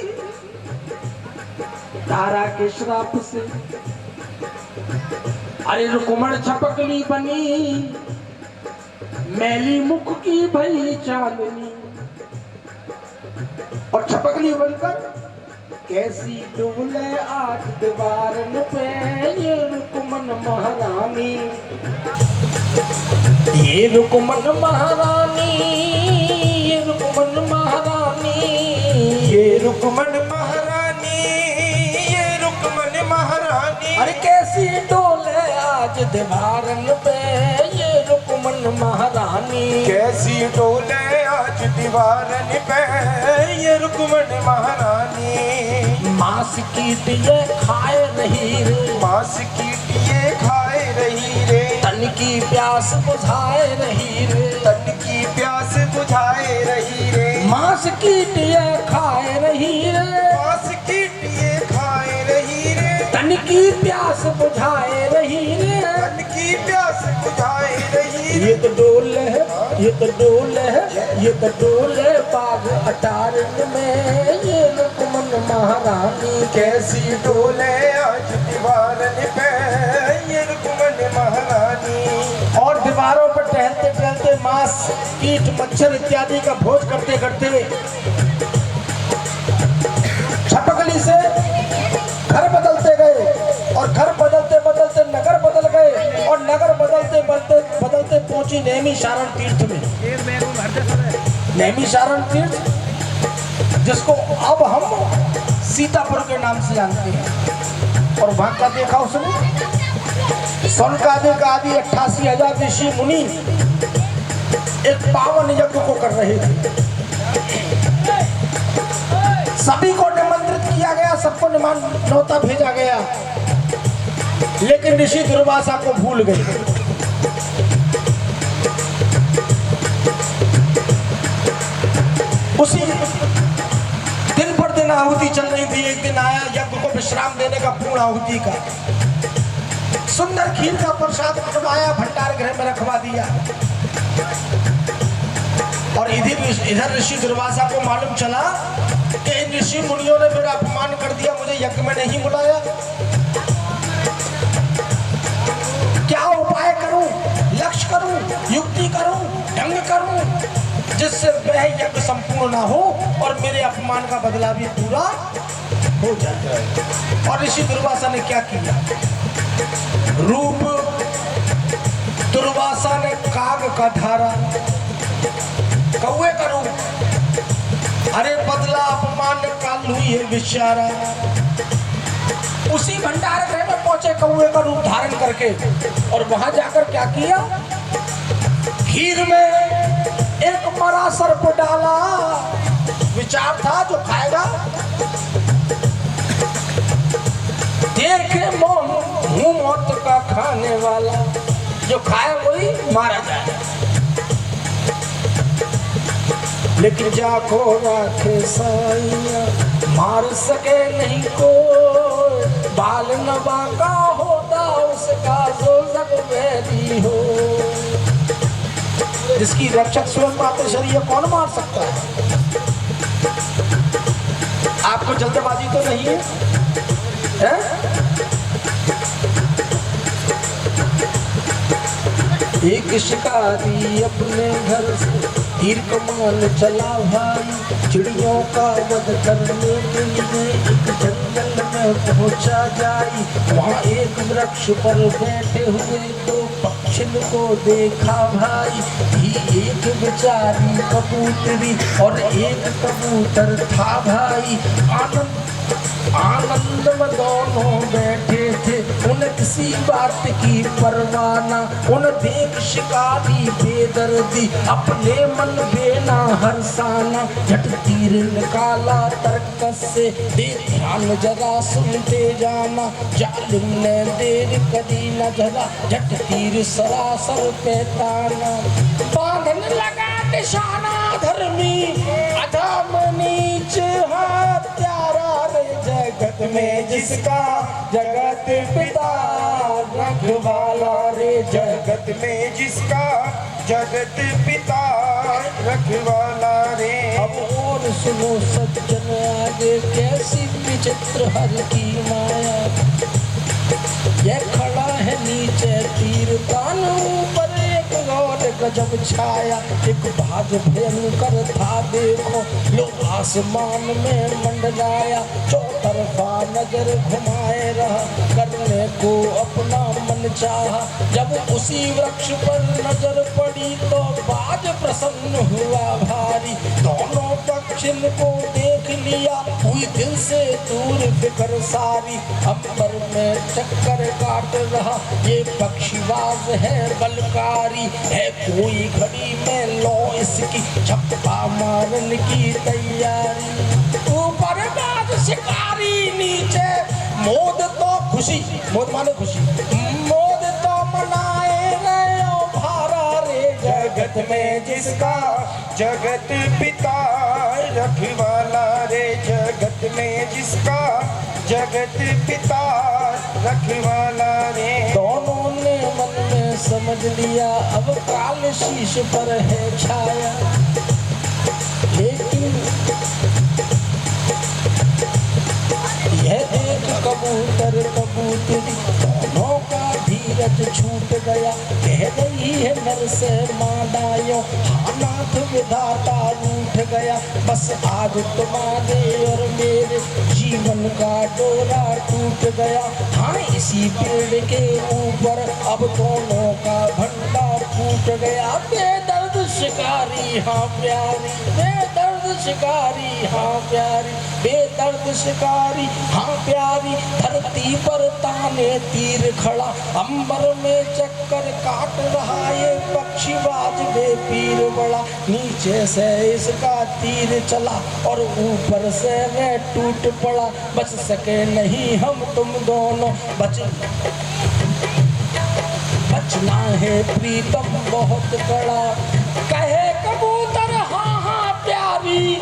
तारा के श्राप से अरे रुकमण छपकली बनी, मैली मुख की भई चांदनी। और छपकली बनकर कैसी डोले आज दीवारन पे ये रुकमन महारानी, ये रुकमन महारानी, ये रुकमन महारानी, ये रुकमन महारानी, ये रुकमन महारानी। अरे कैसी डोले आज दीवारन पे ये रुकमन महारानी, कैसी डोले आज दीवारन पे ये रुकमन महारानी। मांस कीटिए खाए रही रे, मांस कीटिए खाए रही रे, तन की प्यास बुझाए रही रे, तन की प्यास बुझाए रही रे। मांस कीटिए खाए रही रे, मांस कीटिए खाए रही रे, तन की प्यास बुझाए रही रे, तन की प्यास बुझाए रही रे। ये तो डोल है, ये तो डोल है, ये तो डोल है बाग अटारन में ये रुकमन महारानी। कैसी डोले आज दीवारन पे ये रुकमन महारानी। और दीवारों पर टहलते टहलते मांस कीट मच्छर इत्यादि का भोज करते करते छपकली से घर बदलते गए और घर बदलते बदलते नगर बदल गए और नगर बदलते बदलते बदलते पहुंची नैमिषारण तीर्थ में। नैमिषारण तीर्थ जिसको अब हम सीतापुर के नाम से जानते हैं। और वहां का देखा उसने सौनकादिक आदि 88,000 ऋषि मुनि एक पावन यज्ञ को कर रहे थे। सभी को निमंत्रित किया गया, सबको न्योता भेजा गया, लेकिन ऋषि दुर्वासा को भूल गए। उसी दिन पर दिन आहुति चल रही थी। एक दिन आया यज्ञ को विश्राम देने का, पूर्ण आहुति का सुंदर खीर का प्रसाद बनवाया, भंडार गृह में रखवा दिया। और इधर ऋषि दुर्वासा को मालूम चला कि इन ऋषि मुनियों ने मेरा अपमान कर दिया, मुझे यज्ञ में नहीं बुलाया। क्या उपाय करूं, लक्ष्य करूं, युक्ति करूं, ढंग करूं जिससे वह यज्ञ संपूर्ण ना हो और मेरे अपमान का बदला भी पूरा हो जाता है। और ऋषि दुर्वासा ने क्या किया? रूप दुर्वासा ने काग का धारा, कौवे का रूप, अरे बदला अपमान का लुई विचारा। उसी भंडार गृह में पहुंचे कौवे का रूप धारण करके, और वहां जाकर क्या किया? खीर में एक मरा सर्प डाला। विचार था जो खाएगा देखे मुंह मौत का खाने वाला, जो खाए वही मारा जाए। लेकिन जाको राखे साइया, मार सके नहीं कोई, बाल नवा का होता उसका जो जगवेदी हो। जिसकी रक्षक स्वयं पाते शरीर कौन मार सकता है? आपको जल्दबाजी तो नहीं है, है? एक शिकारी अपने घर से तीर कमान चला भाई, चिड़ियों का वध करने के लिए एक जंगल में पहुंचा जाई। वहाँ एक वृक्ष पर बैठे हुए दो पक्षियों को देखा भाई, एक बेचारी कबूतरी और एक कबूतर था भाई। आनंद में दोनों बैठे थे, उन्हें किसी बात की परवाह न। उन देख शिकारी बेदर्दी, अपने मन बेना हरसाना। झट तीर निकाला तर्कस से, दे ध्यान जरा सुनते जाना। जालिम ने देर करी न जरा, झट तीर सरासर पे ताना। बांधन लगा निशाना धर्मी, अधम नीच हत्यारा रे। जगत में जिसका जगत पिता रखवाला रे, जगत में जिसका जगत पिता रखवाला रे। अब और सुनो सज्जन आगे, कैसी विचित्र हर की माया। यह खड़ा है नीचे तीर तान, ऊपर एक गौर गजब छाया। एक बाज भयंकर था देखो, लो आसमान में मंडराया। चौतरफा नजर घुमाए रहा, करने को अपना मन चाहा। जब उसी वृक्ष पर नजर पड़ी तो बाज प्रसन्न हुआ भारी। दोनों पक्षी को देख लिया, हुई दिल से दूर फिकर सारी। अंबर में चक्कर काट रहा ये पक्षीबाज है बलकारी है। कोई घड़ी में लो इसकी छप्पा मारने की तैयारी। ऊपर बाज शिकारी, नीचे मोद तो खुशी, मोद माने खुशी, मोद तो मनाए रहे भारा रे। जगत में जिसका जगत पिता रखवाला रे, जगत में जिसका जगत पिता रखवाला रे। दोनों ने मन में समझ लिया, अब काल शीश पर है छाया। लेकिन यह देख कबूतर कबूतरी दोनों का धीरज छूट गया। कह रही है नर से मानायो, हाथ विधाता रूठ गया। बस आज तुम्हारे और मेरे जीवन का डोरा टूट गया। हाँ इसी पेड़ के ऊपर अब दोनों का भंडा फूट गया। बेदर्द शिकारी हाँ प्यारी, बेदर्द शिकारी हाँ प्यारी, बेदर्द शिकारी हाँ प्यारी। धरती पर ताने तीर खड़ा, अंबर में चक्कर काट रहा ये पक्षीबाज बेपीर बड़ा। नीचे से इसका तीर चला और ऊपर से वह टूट पड़ा। बच सके नहीं हम तुम दोनों, बचना है प्रीतम बहुत कड़ा। कहे कबूतर हाँ हाँ प्यारी,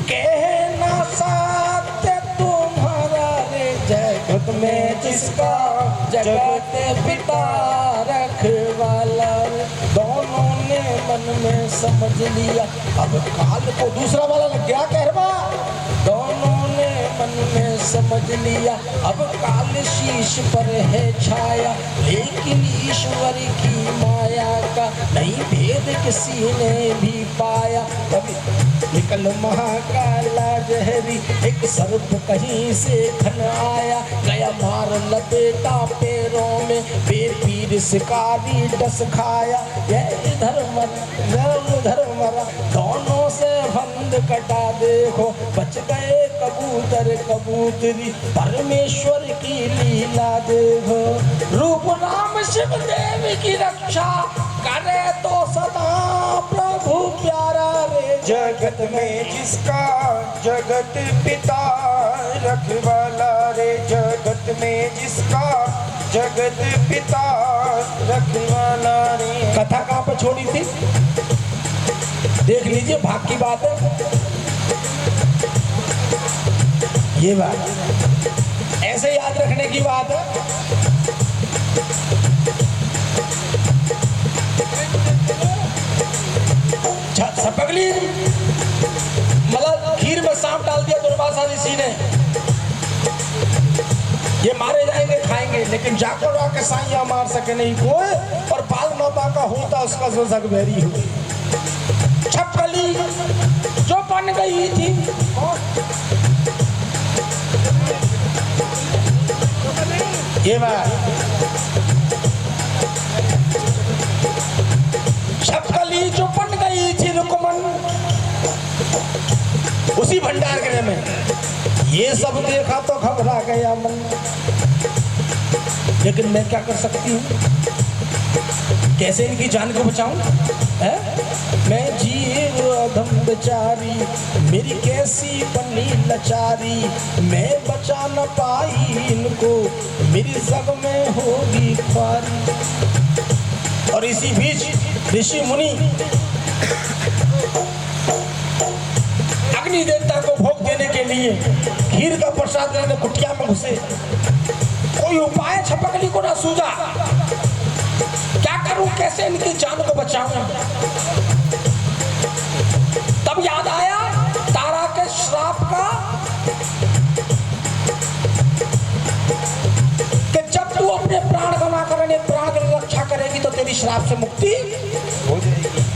कहे ना सत्य तुम्हारा रे। जगत में जिसका जगत पिता रखवाला। दोनों ने मन में समझ लिया, अब काल को दूसरा वाला लग गया कहरबा। दोनों ने मन में समझ लिया, अब काल शीश पर है छाया। लेकिन ईश्वर की माया का नहीं भेद किसी ने भी पाया। कभी निकल महाकाला जहरी एक सर्प कहीं से खन आया, गया मार लपेटा पैरों में बेपीर शिकारी डस खाया। यह इधर मर उधर मरा दोनों से फंद कटा देखो, बच गए कबूतर कबूतरी परमेश्वर की लीला देखो। रूप राम शिव देव की रक्षा करे तो सदा प्रभु प्यारा रे। जगत में जिसका जगत पिता रखवाला रे, जगत में जिसका जगत पिता रखवाला रे। कथा कहाँ पर छोड़ी थी देख लीजिए, भाग की बात है ये बात, ऐसे याद रखने की बात है। सपगली मतलब खीर में सांप डाल दिया दुर्वासा ऋषि ने, ये मारे जाएंगे खाएंगे, लेकिन जाकर आके साइया मार सके नहीं कोई, और बाल माता का होता उसका जो जगबेरी हुई। छपकली जो बन गई थी ये बात, छपकली जो बन गई थी रुकमन उसी भंडार गृह में, ये सब देखा तो घबरा गया मन। लेकिन मैं क्या कर सकती हूँ, कैसे इनकी जान को बचाऊं? मैं जीव अधम बेचारी, मेरी कैसी बनी लाचारी, मैं बचा न पाई इनको, मेरी जग में होगी ख्वारी। और इसी बीच ऋषि मुनि अग्नि देवता को भोग देने के लिए खीर का प्रसाद लेने कुटिया में घुसे। कोई उपाय छपकली को ना सूझा, क्या करूं, कैसे इनकी जान को बचाऊं? तब याद आया तारा के श्राप का, कि जब तू अपने प्राण गवा कर प्राण की रक्षा करेगी तो तेरी श्राप से मुक्ति हो जाएगी।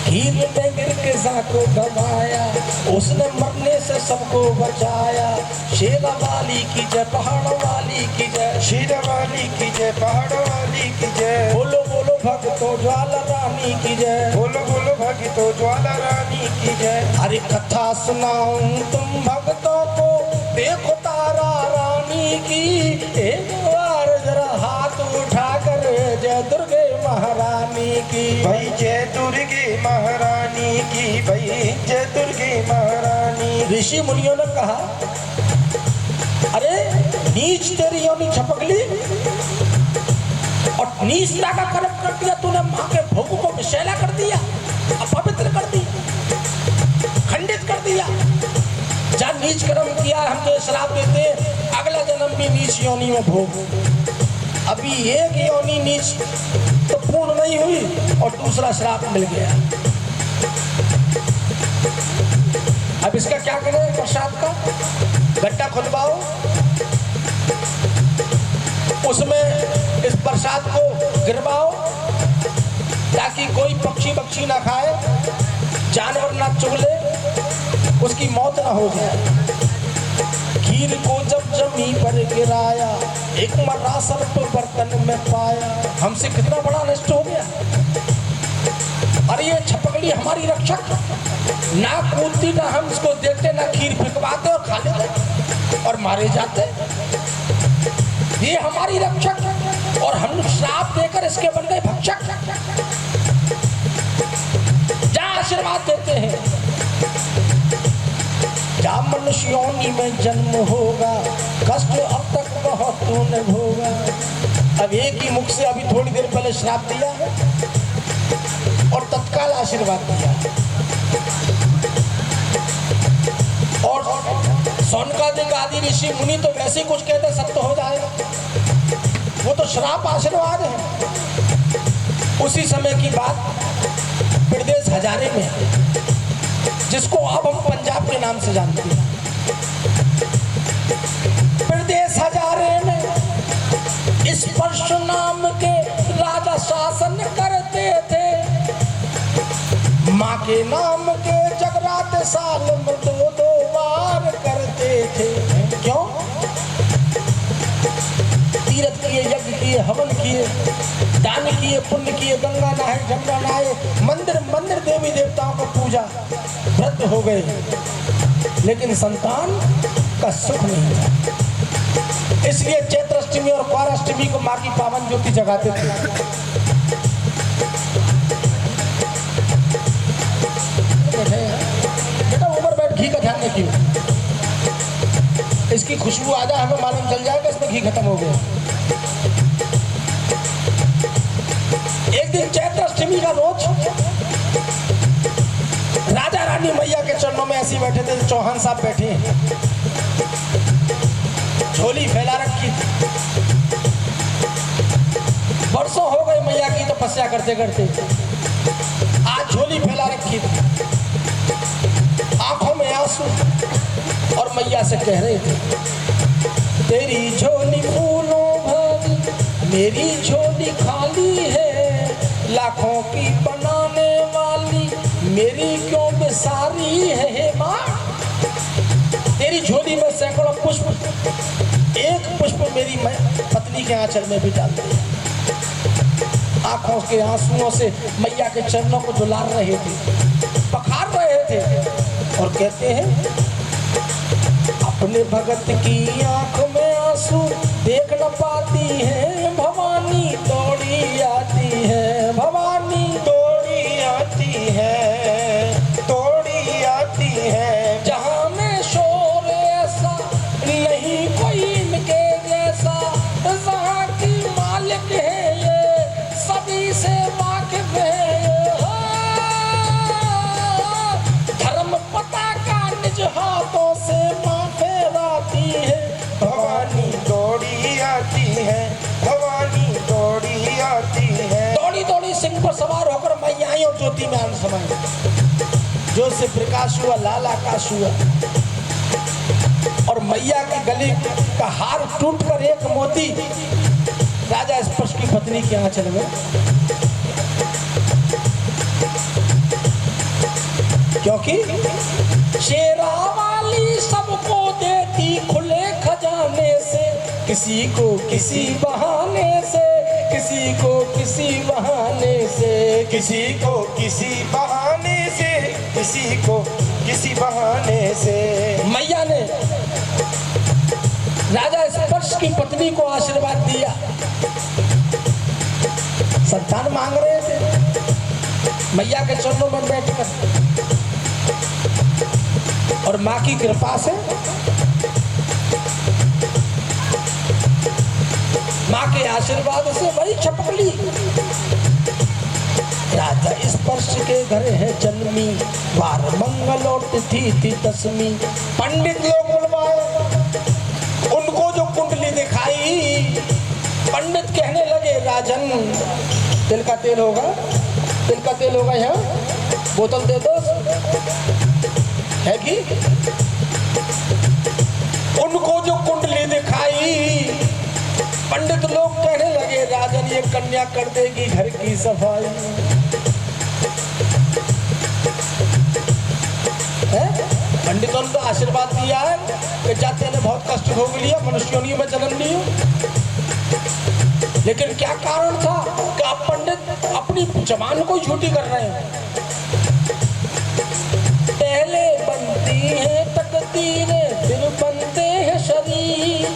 खीर में गिर के को गवाया, उसने मरने से सबको बचाया। शेरा वाली की जय, पहाड़ वाली की जय, शेरा वाली की जय, पहाड़ वाली की जय। बोलो बोलो भक्तों ज्वाला रानी की जय, बोलो बोलो भक्तों ज्वाला रानी की जय। अरे कथा सुनाऊं तुम भक्तों को, देखो तारा रानी की, एक बार जरा हाथ उठाकर जय दुर्गे महारानी की। भाई जय दुर्गे महारानी की, भाई जय दुर्गे महारानी। ऋषि मुनियों ने कहा, अरे नीच तेरी योनि छपकली, और नीचता का कर्म कर दिया तूने, माँ के भोग को विषैला कर दिया, अपवित्र कर दिया, खंडित कर दिया। जहाँ नीच कर्म किया हमको श्राप देते, अगला जन्म भी नीच योनि में भोग। अभी एक योनि नीच तो पूर्ण नहीं हुई और दूसरा श्राप मिल गया। अब इसका क्या करें? प्रसाद का गड्ढा खुदवाओ, उसमें इस प्रसाद को गिरवाओ ताकि कोई पक्षी बक्षी ना खाए, जानवर ना चुगले, उसकी मौत ना हो जाए। खीर को जब जमी पर गिराया, एक मर्रा सर्प बर्तन में पाया। हमसे कितना बड़ा नष्ट हो गया। अरे ये छपकली हमारी रक्षक, ना कूदती ना हम इसको देखते, ना खीर फेंकवाते और खा लेते और मारे जाते। ये हमारी रक्षक और हम श्राप देकर इसके बन गए भक्षक। जा आशीर्वाद देते हैं, जा मनुष्य योनि में जन्म होगा, कष्ट अब तक बहुत तूने भोगा। अब एक ही मुख से अभी थोड़ी देर पहले श्राप दिया और तत्काल आशीर्वाद दिया। और सौनकादिक आदि ऋषि मुनि तो वैसे ही कुछ कहते सत्य हो जाएगा, वो तो श्राप आशीर्वाद है। उसी समय की बात प्रदेश हजारे में, जिसको अब हम पंजाब के नाम से जानते हैं। प्रदेश हजारे में इस परशु नाम के राजा के नाम के जगराते साल में 2-2 बार करते थे। क्यों? तीर्थ किए, यज्ञ किए, हवन किए, दान किए, पुण्य किए, गंगा नहाए, जमुना नहाए, मंदिर मंदिर देवी देवताओं को पूजा, व्रत हो गए, लेकिन संतान का सुख नहीं था। इसलिए चैत्र अष्टमी और कुआर अष्टमी को माँ की पावन ज्योति जगाते थे। बेटा ऊपर बैठ, घी का ध्यान रखिए, इसकी खुशबू आ जाए हमें मालूम चल जाएगा इसमें घी खत्म हो गया। एक दिन चैत्र अष्टमी का रोज राजा रानी मैया के चरणों में ऐसे बैठे थे, चौहान साहब बैठे हैं, झोली फैला रखी थी। बरसों हो गए मैया की तपस्या करते करते, आज झोली फैला रखी थी, आंखों में आंसू, और मैया से कह रहे थे, तेरी झोली फूलों भरी, मेरी झोली खाली है, लाखों की बनाने वाली, मेरी क्यों बेसारी है हे माँ। तेरी झोली में सैकड़ों पुष्प, एक पुष्प मेरी पत्नी के आंचल में भी डाल दिया। आंखों के आंसुओं से मैया के चरणों को दुलार रहे थे, पखार रहे थे, और कहते हैं, अपने भगत की आंख में आंसू देख न पाती है, भवानी दौड़ी आती है, भवानी दौड़ी आती है, दौड़ी आती है। जहाँ में शोर ऐसा नहीं कोई इनके जैसा, जहाँ की मालिक है ये सभी से वाकिफ है। धर्म पता का निज हाथों से माँ फेराती है, भवानी दौड़ी आती है, भवानी दौड़ी आती है। दौड़ी दौड़ी सिंह पर सवार होकर मैया आई और ज्योति में आन समाई। जो से प्रकाश हुआ, लाल आकाश हुआ, और मैया के गले का हार टूटकर एक मोती राजा स्पर्श की पत्नी के आंचल में। क्योंकि शेरा वाली सबको देती खुले खजाने से, किसी को किसी बहाने से, किसी को किसी बहाने से, किसी को किसी बहाने से, किसी को किसी बहाने से। मैया ने राजा स्पर्श की पत्नी को आशीर्वाद दिया, संतान मांग रहे थे मैया के चरणों में बैठकर, और माँ की कृपा से, माँ के आशीर्वाद से वही छपकली राजा स्पर्श के घर है जन्मी, वार मंगल और तिथि थी दसवीं। पंडित लोग बुलवाए, उनको जो कुंडली दिखाई, पंडित कहने लगे, राजन तिल का तेल होगा, तिल का तेल होगा, यहाँ बोतल दे दो, है कि? उनको जो कुंडली दिखाई, पंडित लोग कहने लगे, राजन ये कन्या कर देगी घर की सफाई। पंडितों ने तो आशीर्वाद दिया है कि जाते ने बहुत कष्ट भोग लिया, मनुष्यों में जन्म लिया, लेकिन क्या कारण था कि आप पंडित अपनी जबान को झूठी कर रहे हैं। पहले बनती है तकदीरें, फिर बनते हैं शरीर,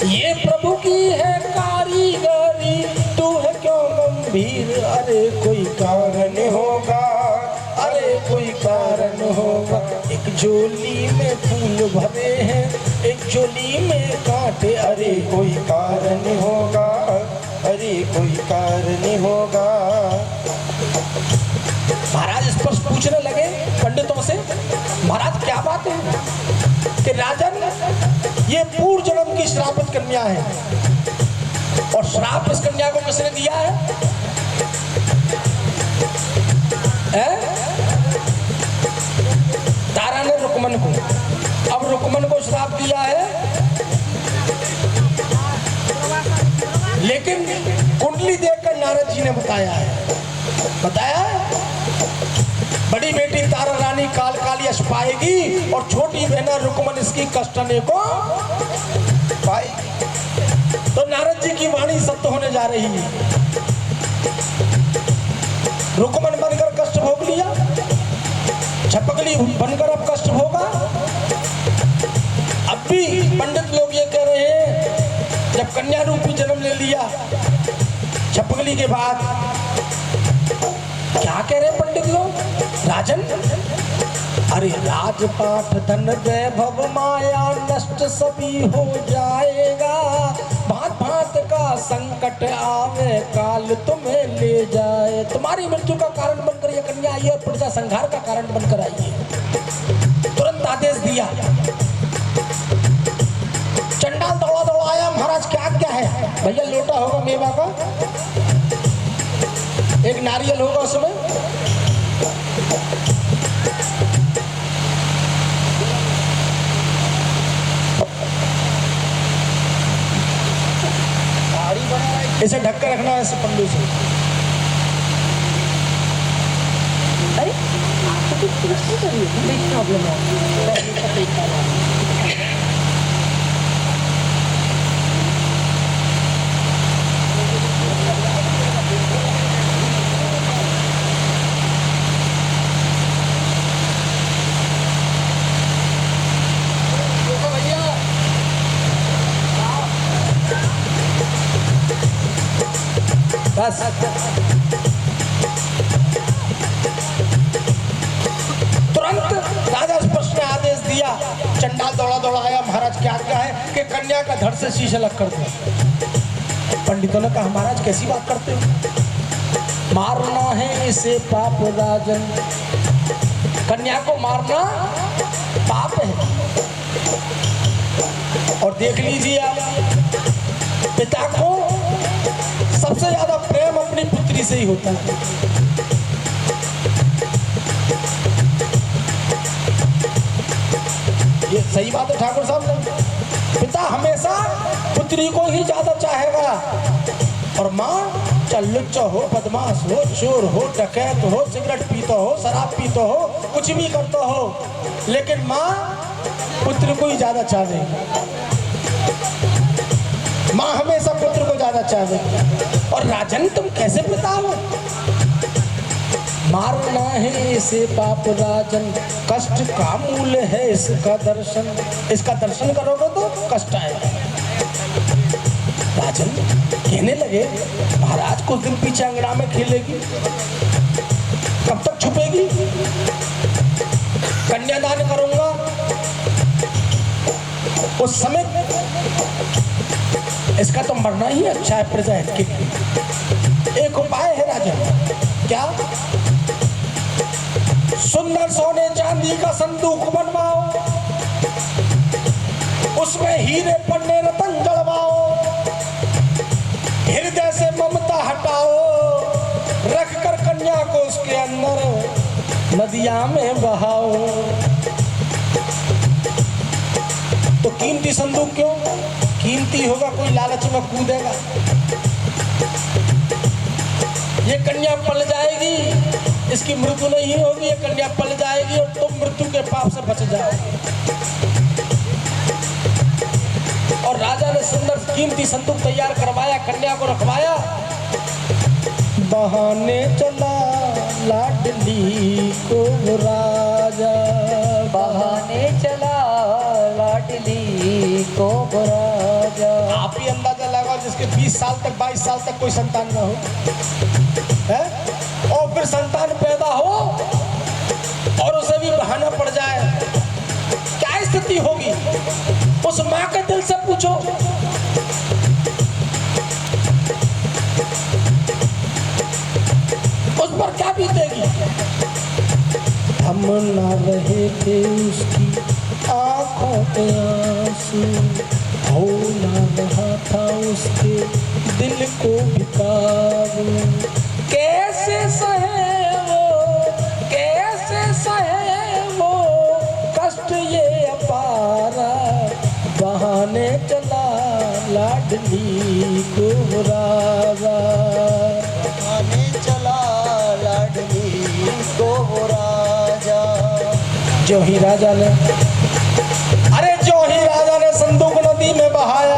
ये प्रभु की है कारीगरी, तू है क्यों गंभीर। अरे कोई कारण होगा, अरे कोई कारण होगा। एक झोली में फूल भरे हैं, एक झोली में कांटे, अरे कोई कारण होगा, अरे कोई कारण होगा। महाराज स्पर्श पूछने लगे पंडितों से, महाराज क्या बात है कि राजन ये पूर्व जन्म की श्रापित कन्या है, और श्राप इस कन्या को किसने दिया है? तारा ने रुकमन को, अब रुकमन को श्राप दिया है, लेकिन कुंडली देखकर नारद जी ने बताया है, बड़ी बेटी तारा रानी काल काल यश पाएगी और छोटी बहना रुकमन इसकी कष्टने को पाएगी। तो नारद जी की वाणी सत्य होने जा रही है। रुकमन बनकर कष्ट भोग लिया, छपकली बनकर अब कष्ट भोगा। अब भी पंडित लोग ये कह रहे हैं जब कन्या रूपी जन्म ले लिया छपकली के बाद, क्या कह रहे हैं पंडित लोग? राजन, अरे राजपाट धन वैभव माया नष्ट सभी हो जाएगा, भांत भांत का संकट आवे काल तुम्हें ले जाए। तुम्हारी मृत्यु का कारण बनकर यह कन्या आई है, प्रजा संहार का कारण बनकर आई है। तुरंत आदेश दिया। चंडाल दौड़ा दौड़ा आया, महाराज क्या आज्ञा है? भैया लोटा होगा मेवा का, एक नारियल होगा उसमें, इसे ढक कर रखना है इस पल्लू से। अरे आपको कुछ प्रॉब्लम है? बस तुरंत राजा स्पष्ट ने आदेश दिया। चंडाल दौड़ा दौड़ा आया, महाराज क्या आज्ञा है कि कन्या का धड़ से शीश अलग कर दो। पंडितों ने कहा महाराज कैसी बात करते हो? मारना है इसे पाप राजन, कन्या को मारना पाप है। और देख लीजिए आप, पिता को सबसे ज्यादा प्रेम अपनी पुत्री से ही होता है। ये सही बात है ठाकुर साहब। पिता हमेशा पुत्री को ही ज्यादा चाहेगा, और माँ चाहे लुच्चा हो, बदमाश हो, चोर हो, डकैत हो, सिगरेट पीता हो, शराब पीता हो, कुछ भी करता हो, लेकिन माँ पुत्र को ही ज्यादा चाहेगी। माँ हमेशा पुत्र को ज्यादा चाहेगी। और राजन तुम कैसे पिता हो? मारना है इसे पाप राजन, कष्ट का मूल है इसका दर्शन। इसका दर्शन करोगे तो कष्ट आएगा। राजन कहने लगे महाराज कुछ दिन पीछे अंगना में खेलेगी, कब तक छुपेगी? कन्यादान करूंगा उस समय इसका तो मरना ही अच्छा है प्रजा हित के लिए। एक उपाय है राजन, क्या? सुंदर सोने चांदी का संदूक बनवाओ, उसमें हीरे पन्ने रतन जड़वाओ, हृदय से ममता हटाओ, रखकर कन्या को उसके अंदर नदिया में बहाओ। तो कीमती संदूक क्यों? कीमती होगा, कोई लालच में कूदेगा। ये कन्या पल जाएगी, इसकी मृत्यु नहीं होगी, ये कन्या पल जाएगी और तुम मृत्यु के पाप से बच जाओगे। और राजा ने सुंदर कीमती संदूक तैयार करवाया, कन्या को रखवाया। बहाने चला लाडली को राजा, बहाने चला लाडली को राजा। आप ही अंदाजा लगाओ जिसके 20 साल तक 22 साल तक कोई संतान ना हो है? और फिर संतान पैदा हो और उसे भी बहाना पड़ जाए, क्या स्थिति होगी? उस माँ के दिल से पूछो। उस पर क्या बीतेगी? हम ना रहे थे उसकी आंखों के आंसू, हो ना रहा था उसके दिल को भी काबू। कैसे सहे वो, कैसे सहे वो कष्ट ये अपारा, बहाने चला लाडली को राजा, बहाने चला लाडली को राजा। जो ही राजा ने संदूक नदी में बहाया,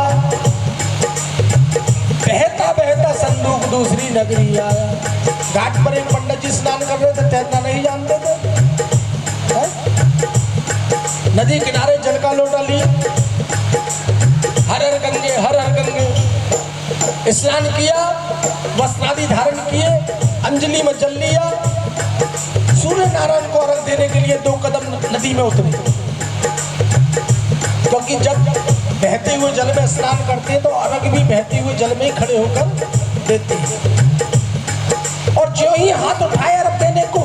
बहता बहता संदूक दूसरी नगरी आया। घाट पर एक पंडित जी स्नान कर रहे थे, तैरना नहीं जानते थे। नदी किनारे जल का लोटा लिया, हर हर गंगे स्नान किया, वस्त्रादि धारण किए, अंजलि में जल लिया। सूर्य नारायण को अर्घ देने के लिए 2 कदम नदी में उतरे, क्योंकि जब बहते हुए जल में स्नान करते हैं तो अर्घ भी बहते हुए जल में ही खड़े होकर देते हैं। और जो ही हाथ उठाए अर्घ देने को,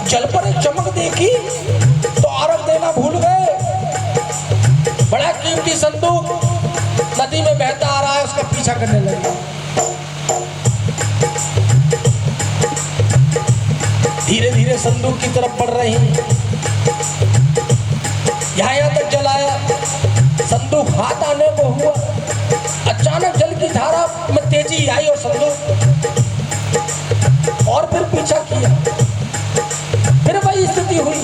जल पर एक चमक देखी तो अर्घ देना भूल गए। बड़ा कीमती संदूक नदी में बहता आ रहा है, उसका पीछा करने लगे। धीरे धीरे संदूक की तरफ बढ़ रही, यहाँ तक जल आया, संदूक हाथ आने को हुआ। अचानक जल की धारा में तेजी आई और संदूक, और फिर पीछा किया, फिर वही स्थिति हुई।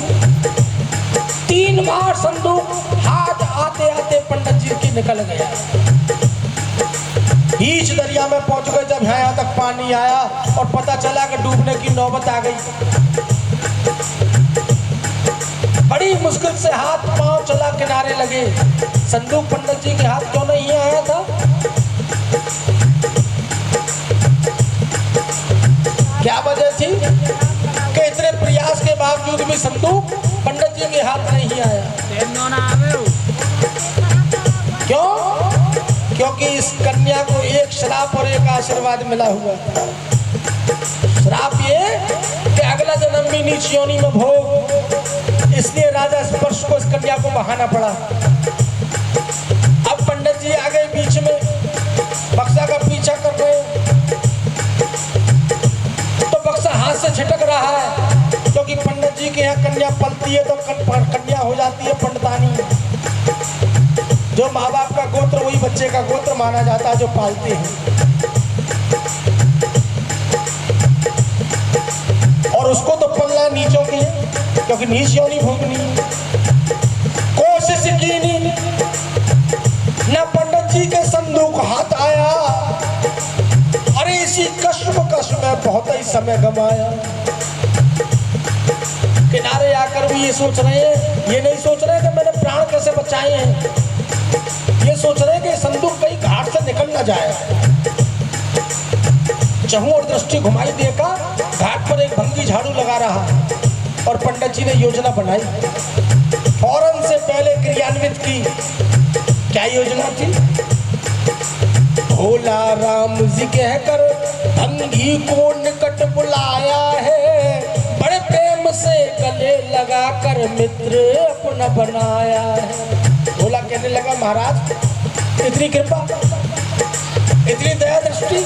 3 बार संदूक हाथ आते आते पंडित जी की निकल गया। बीच दरिया में पहुंच गए। जब यहाँ तक पानी आया और पता चला कि डूबने की नौबत आ गई, बड़ी मुश्किल से हाथ पांव चला किनारे लगे। संदूक पंडित जी के हाथ क्यों नहीं आया था? क्या वजह थी कि इतने प्रयास के बावजूद भी संदूक पंडित जी के हाथ नहीं आया? क्यों? क्योंकि इस कन्या को एक श्राप और एक आशीर्वाद मिला हुआ। श्राप ये कि अगला जन्म भी नीच योनि में भोग, इसलिए राजा स्पर्श को इस कन्या को बहाना पड़ा। अब पंडित जी आ गए बीच में, बक्सा का पीछा कर रहे, तो बक्सा हाथ से छिटक रहा है, क्योंकि पंडित जी के यहाँ कन्या पलती है तो कन्या हो जाती है पंडितानी। जो माँ बाप का गोत्र वही बच्चे का गोत्र माना जाता है, जो पालते हैं। और उसको तो पलना नीचों की है, क्योंकि नीच योनि भोगनी। कोशिश की नहीं, न पंडित जी के संदूक हाथ आया। अरे इसी कश्मकश में बहुत ही समय गंवाया। किनारे आकर भी ये सोच रहे हैं, ये नहीं सोच रहे कि मैंने प्राण कैसे बचाए हैं, ये सोच रहे हैं कि संदूक कहीं घाट से निकल ना जाए। चहु और दृष्टि घुमाई देखा, घाट पर एक भंगी झाड़ू लगा रहा, और पंडित जी ने योजना बनाई, फौरन से पहले क्रियान्वित की। क्या योजना थी? भोला राम जी कहकर भंगी को निकट बुलाया है, बड़े प्रेम से गले लगाकर मित्र अपना बनाया है। भोला कहने लगा, महाराज इतनी कृपा, इतनी दया दृष्टि,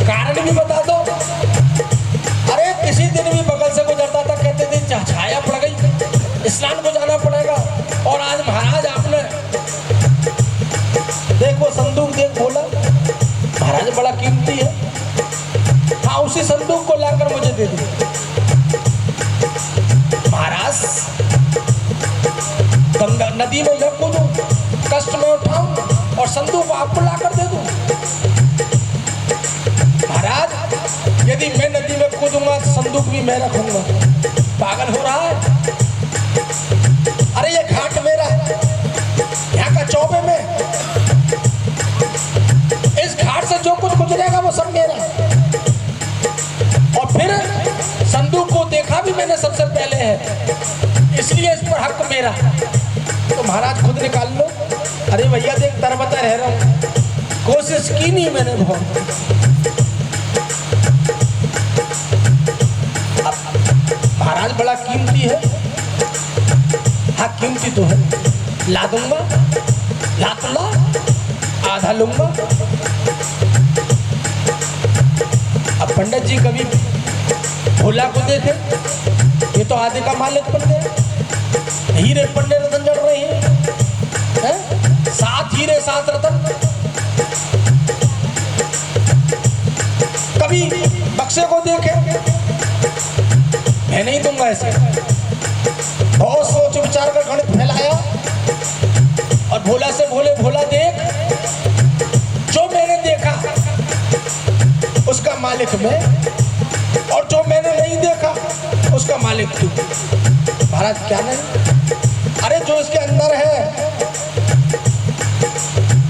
कारण भी बता दो। अरे किसी दिन भी बगल से गुजरता था, कहते थे छाया पड़ गई, स्नान को जाना पड़ेगा। और आज महाराज आपने देखो संदूक देख, बोला महाराज बड़ा कीमती है, हाँ उसी संदूक को लाकर मुझे दे दो। महाराज गंगा नदी में जब कूदूं, कष्ट में उठाऊं और संदूक आपको लाकर दे दूं। महाराज यदि मैं नदी में कूदूंगा तो संदूक भी मैं रखूंगा। पागल हो रहा है? अरे ये घाट मेरा है, यहाँ का चौबे में, इस घाट से जो कुछ गुजरेगा वो सब मेरा। और फिर संदूक को देखा भी मैंने सबसे पहले है, इसलिए इस पर हक मेरा। तो महाराज खुद निकाल लो। अरे भैया देख तरबता रह रहा हूँ, कोशिश की नहीं मैंने बहुत। महाराज बड़ा कीमती है, हाँ कीमती तो है, ला दूंगा, ला तो ला, आधा लूंगा। अब पंडित जी कभी भोला को देखे, ये तो आधे का मालिक बन गया। हीरे पन्ने रतन जड़ रहे हैं, 7 हीरे 7 रतन। कभी बक्से को देखे, मैं नहीं दूंगा कैसे। बहुत सोच विचार कर गणित फैलाया और भोला से बोले भोला देख, जो मैंने देखा उसका मालिक मैं, और जो मैंने नहीं देखा उसका मालिक तू। महाराज क्या नहीं? अरे जो इसके अंदर है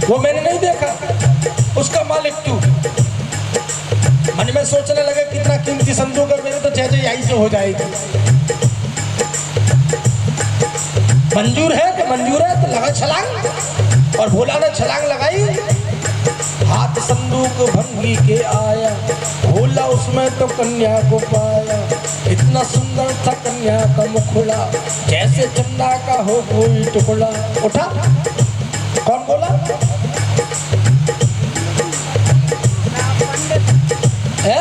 वो मैंने नहीं देखा, उसका मालिक तू। मन में सोचने लगे कितना कीमती संदूक है, मेरे तो जय यही से हो जाएगी। मंजूर है कि मंजूर है, तो लगा छलांग, और भोला ने छलांग लगाई। हाथ संदूक भंगी के आया, भोला उसमें तो कन्या को पाया। इतना सुंदर था कन्या का मुखड़ा, जैसे चंदा का हो कोई टुकड़ा। उठा, कौन बोला? है?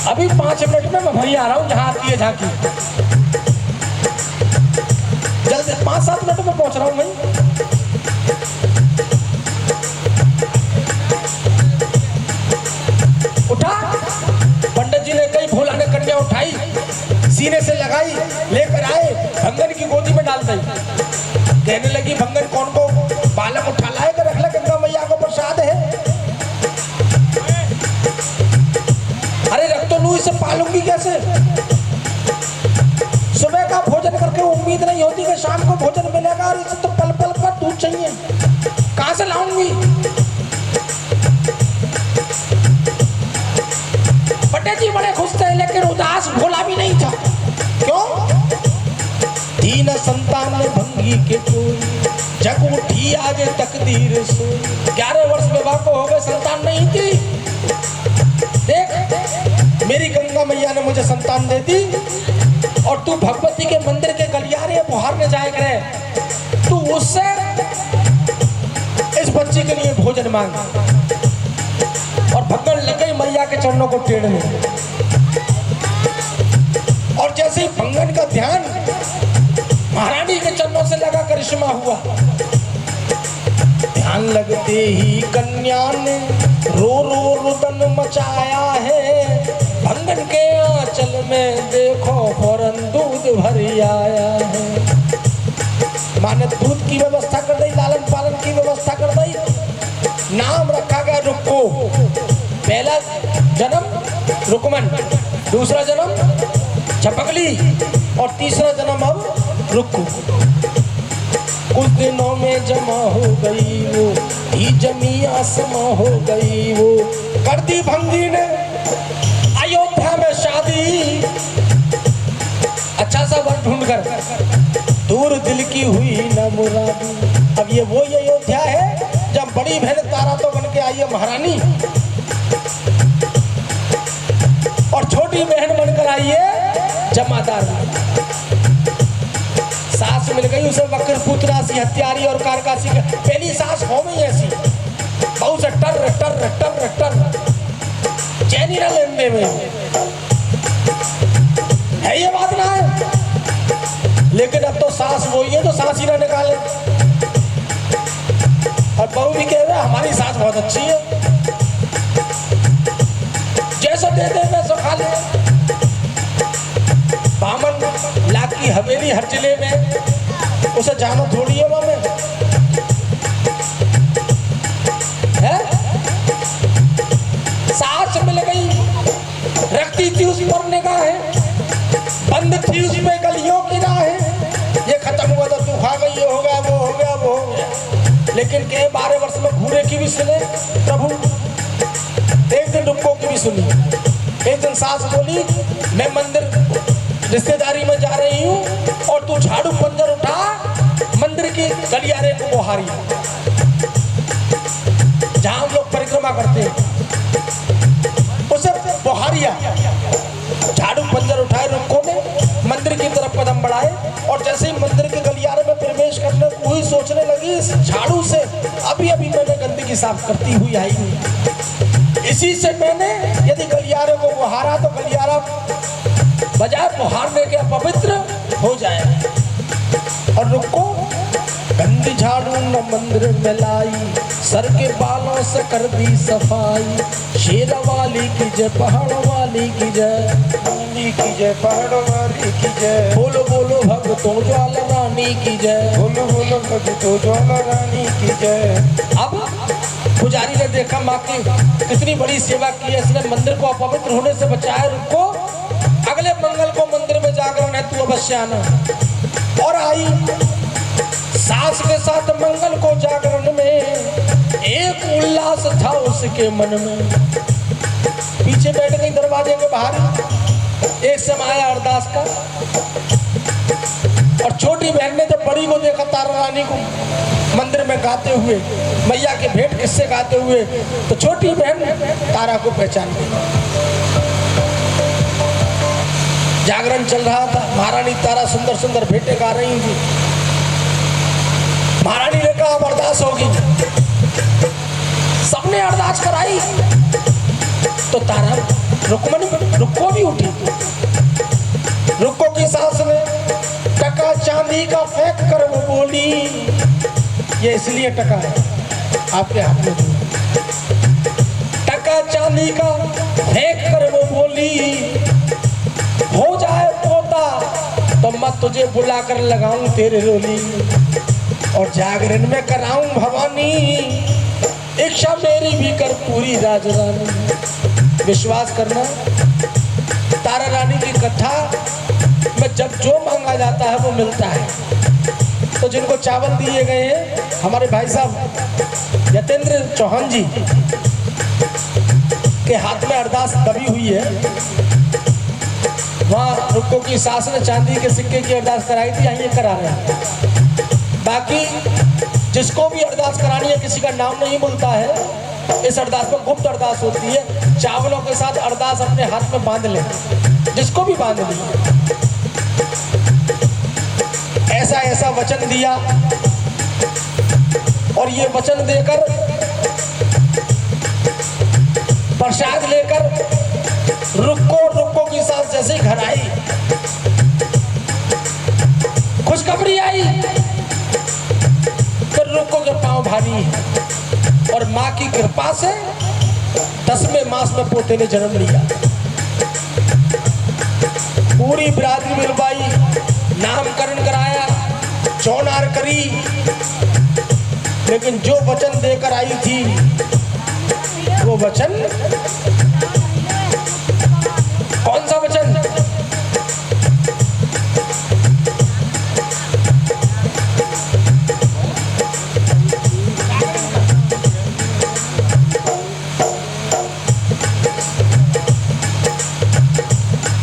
अभी 5 मिनट में मैं वहीं आ रहा हूँ जहाँ आती है झांकी। जल्दी 5-7 मिनट में पहुँच रहा हूँ वहीं। उठा, पंडित जी ने कही, भोला ने कन्या उठाई, सीने से लगाई, लेकर आए, भंगन की गोदी में डाल दी। कहने लगी भंगन कौन को बालक उठा लाए कर रख ले, गंगा मैया को प्रसाद है। अरे रख तो लू, इसे पालूंगी कैसे? सुबह का भोजन करके उम्मीद नहीं होती कि शाम को भोजन मिलेगा, और इसे तो पल पल पर दूध चाहिए, कहां से लाऊंगी? पंडित जी बड़े खुश थे, लेकिन उदास भोला भी नहीं था। क्यों? दीन संतान भंगी के कोई, जग उठी आगे तकदीर सोई। 11 वर्ष विवाह को हो गए, संतान नहीं थी। देख, मेरी गंगा मैया ने मुझे संतान दे दी, और तू भगवती के मंदिर के गलियारे बुहारने जाए करे, तू उससे इस बच्ची के लिए भोजन मांग। और भगवान लगे मैया के चरणों को टेढ़ने, और जैसे ही भंगन का ध्यान महारानी के चरणों से लगा, करिश्मा हुआ। ध्यान लगते ही कन्या ने रो रो रुदन मचाया है। भंगन के आंचल में देखो फौरन दूध भर आया है। माने दूध की व्यवस्था कर दी, लालन पालन की व्यवस्था कर दी। नाम रखा गया रुक्को। पहला जन्म रुकमन, दूसरा जन्म झपकली, और तीसरा जन्म अब रुक्कू। कुछ दिनों में जमा हो गई वो, ही जमी आसमां हो गई वो। कर दी भंगी ने अयोध्या में शादी, अच्छा सा वर ढूंढ कर, दूर दिल की हुई न मुरादी। अब ये वो अयोध्या है जब बड़ी बहन तारा तो बन के आई है महारानी, और छोटी बहन बनकर आई है जमादार। सास मिल गई उसे वक्र पुत्रासी, हत्यारी और कारकासी। पहली सास हो गई ऐसी, बहुत से टर टर टर टर, चैनी ना लेने में है, ये बात ना है। लेकिन अब तो सास वही है तो सास ही ना निकाले, और बहू भी कह रहे हमारी सास बहुत अच्छी है, जैसा दे दे वैसा खा ले। बामन लाख की हवेली हर जिले में, उसे जाना थोड़ी है वहां में है। सास मिल गई, रखती थी उस पर निगाहें, बंद थी उस पे गलियों की राहें। ये खत्म हुआ तो तू खा गई, ये हो गया वो हो गया वो हो गया। लेकिन के 12 वर्ष में घूरे की भी सुने प्रभु, एक दिन रुक्को की भी सुनी। एक दिन सास बोली मैं मंदिर रिश्तेदारी में जा रही हूँ, और तू झाड़ू पंजर उठा मंदिर की गलियारे को बुहारी, जहां हम लोग परिक्रमा करते हैं उसे बुहारिया। झाड़ू पंजर उठाए रुक्को ने, मंदिर की तरफ कदम बढ़ाए, और जैसे ही मंदिर के गलियारे में प्रवेश करने को ही सोचने लगी, इस झाड़ू से अभी अभी मैंने गंदगी साफ करती हुई आई हूँ। इसी से मैंने यदि गलियारे को बुहारा तो गलियारा बजाय बुहारने के अपवित्र हो जाए। और रुको, गंदी झाड़ू न मंदिर में लाई, सर के बालों से कर दी सफाई। शेर वाली की जय, पहाड़ वाली की जय, वाली की जय, पहाड़ वाली की जय। बोलो बोलो भक्तों ज्वाला रानी की जय, बोलो बोलो भक्तों ज्वाला रानी की जय। अब पुजारी ने देखा माँ की कितनी बड़ी सेवा की है, इसने मंदिर को अपवित्र होने से बचाया। रुको, अगले मंगल को मंदिर में जागरण है, तू अवश्य आना। और आई सास के साथ मंगल को जागरण में एक उल्लास था उसके मन में। पीछे बैठ गई दरवाजे के बाहर, एक समय आया अरदास का। और छोटी बहन ने जब बड़ी को देखा तारा रानी को मंदिर में गाते हुए, मैया के भेंट किस्से गाते हुए, तो छोटी बहन तारा को पहचान गई। जागरण चल रहा था, महारानी तारा सुंदर सुंदर भेंटें गा रही थी। महारानी ने कहा अब अरदास होगी। सबने अरदास कराई तो तारा रुको भी उठी। रुको की सास ने टका चांदी का फेंक कर वो बोली, ये इसलिए टका है आपके हाथ में, टका चांदी का फेंक कर वो बोली, हो जाए पोता तो मैं तुझे बुला कर लगाऊं तेरे रोली, और जागरण में कराऊं भवानी, इच्छा मेरी भी कर पूरी राजरानी। विश्वास करना, तारा रानी की कथा में जब जो मांगा जाता है वो मिलता है। तो जिनको चावल दिए गए हैं, हमारे भाई साहब यतेंद्र चौहान जी के हाथ में अरदास दबी हुई है। वहाँ रुको की सास ने चांदी के सिक्के की अरदास कराई थी, यहीं करा रहे हैं। बाकी जिसको भी अरदास करानी है, किसी का नाम नहीं बोलता है। इस अरदास में गुप्त अरदास होती है। चावलों के साथ अरदास अपने हाथ में बांध ले, जिसको भी बांध ली। ऐसा ऐसा वचन दिया, और ये वचन देकर प्रसाद लेकर रुको की सास जैसे ही घर आई, खुशखबरी आई कि रुको के पांव भारी है, और माँ की कृपा से 10वें मास में पोते ने जन्म लिया। पूरी बिरादरी मिलवाई, नामकरण कराया, चौनार करी, लेकिन जो वचन देकर आई थी वो वचन, कौन सा वचन?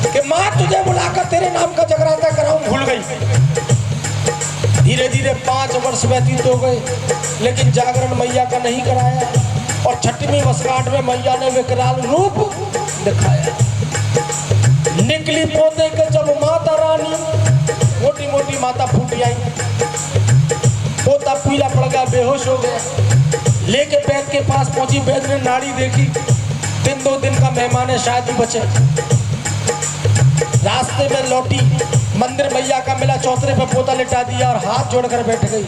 कि मां तुझे बुलाकर तेरे नाम का जगराता कराऊं, भूल गई। धीरे धीरे 5 वर्ष व्यतीत हो गए, लेकिन जागरण मैया का नहीं कराया। और 6वीं वर्षगांठ में मैया ने विकराल रूप दिखाया। निकली पोते के जब माता रानी, मोटी मोटी माता फूट आई, पोता पीला पड़ गया, बेहोश हो गया। लेके वैद्य के पास पहुंची, वैद्य ने नाड़ी देखी, 2 दिन का मेहमान है, शायद ही बचे। रास्ते में लौटी, मंदिर मैया का मिला, चौतरे पे पोता लिटा दिया और हाथ जोड़कर बैठ गई।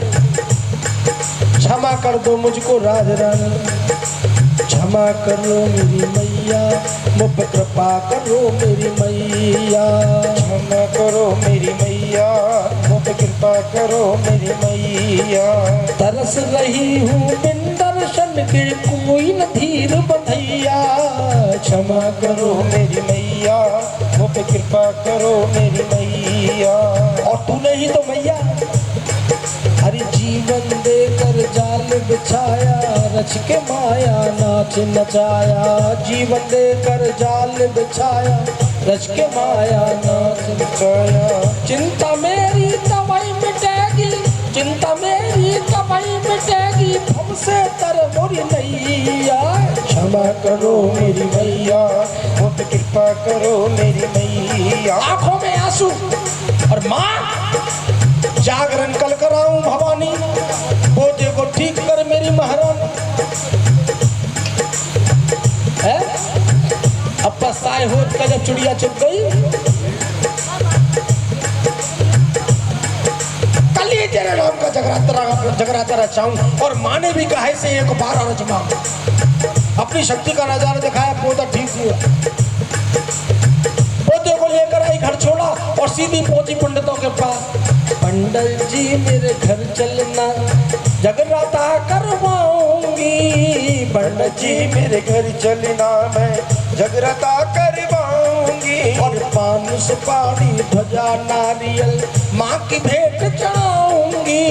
क्षमा कर दो मुझको राजरानी, क्षमा करो मेरी मैया, मुझ पर कृपा करो मेरी मैया, क्षमा करो मेरी मैया, मुझ पर कृपा करो मेरी मैया। तरस रही हूँ बिन दर्शन के, कोई न धीर बंधैया, क्षमा करो मेरी मैया, मुझ पर कृपा करो मेरी मैया। और तूने ही तो मैया हरि जीवन देकर जाल बिछाया, रच के माया नाच नचाया। जीवन देकर जाल बिछाया, रच के माया नाच नचाया। चिंता मेरी तवाई मिटेगी, चिंता मेरी तवाई मिटेगी, हमसे तर मोरी नैया। क्षमा करो मेरी मैया, मुझ पर कृपा करो मेरी मैया। आंखों में आंसू, और माँ जागरण कल कराऊं भवानी, पोते को ठीक कर मेरी महारानी है। अब पछताए हो का जब चिड़िया चुप गई। कल ही तेरे नाम का जगराता रचाऊं और माँ ने भी कहा से एक बार और अजमाऊं। अपनी शक्ति का नजारा दिखाया, पौधा ठीक हुआ। पौधे को लेकर आई, घर छोड़ा और सीधी पहुंची पंडितों के पास। पंडित जी मेरे घर चलना, जगराता करवाऊंगी। पंडित जी मेरे घर चलना, मैं जगराता करवाऊंगी। और पान सुपारी ध्वजा नारियल माँ की भेंट चढ़ाऊंगी।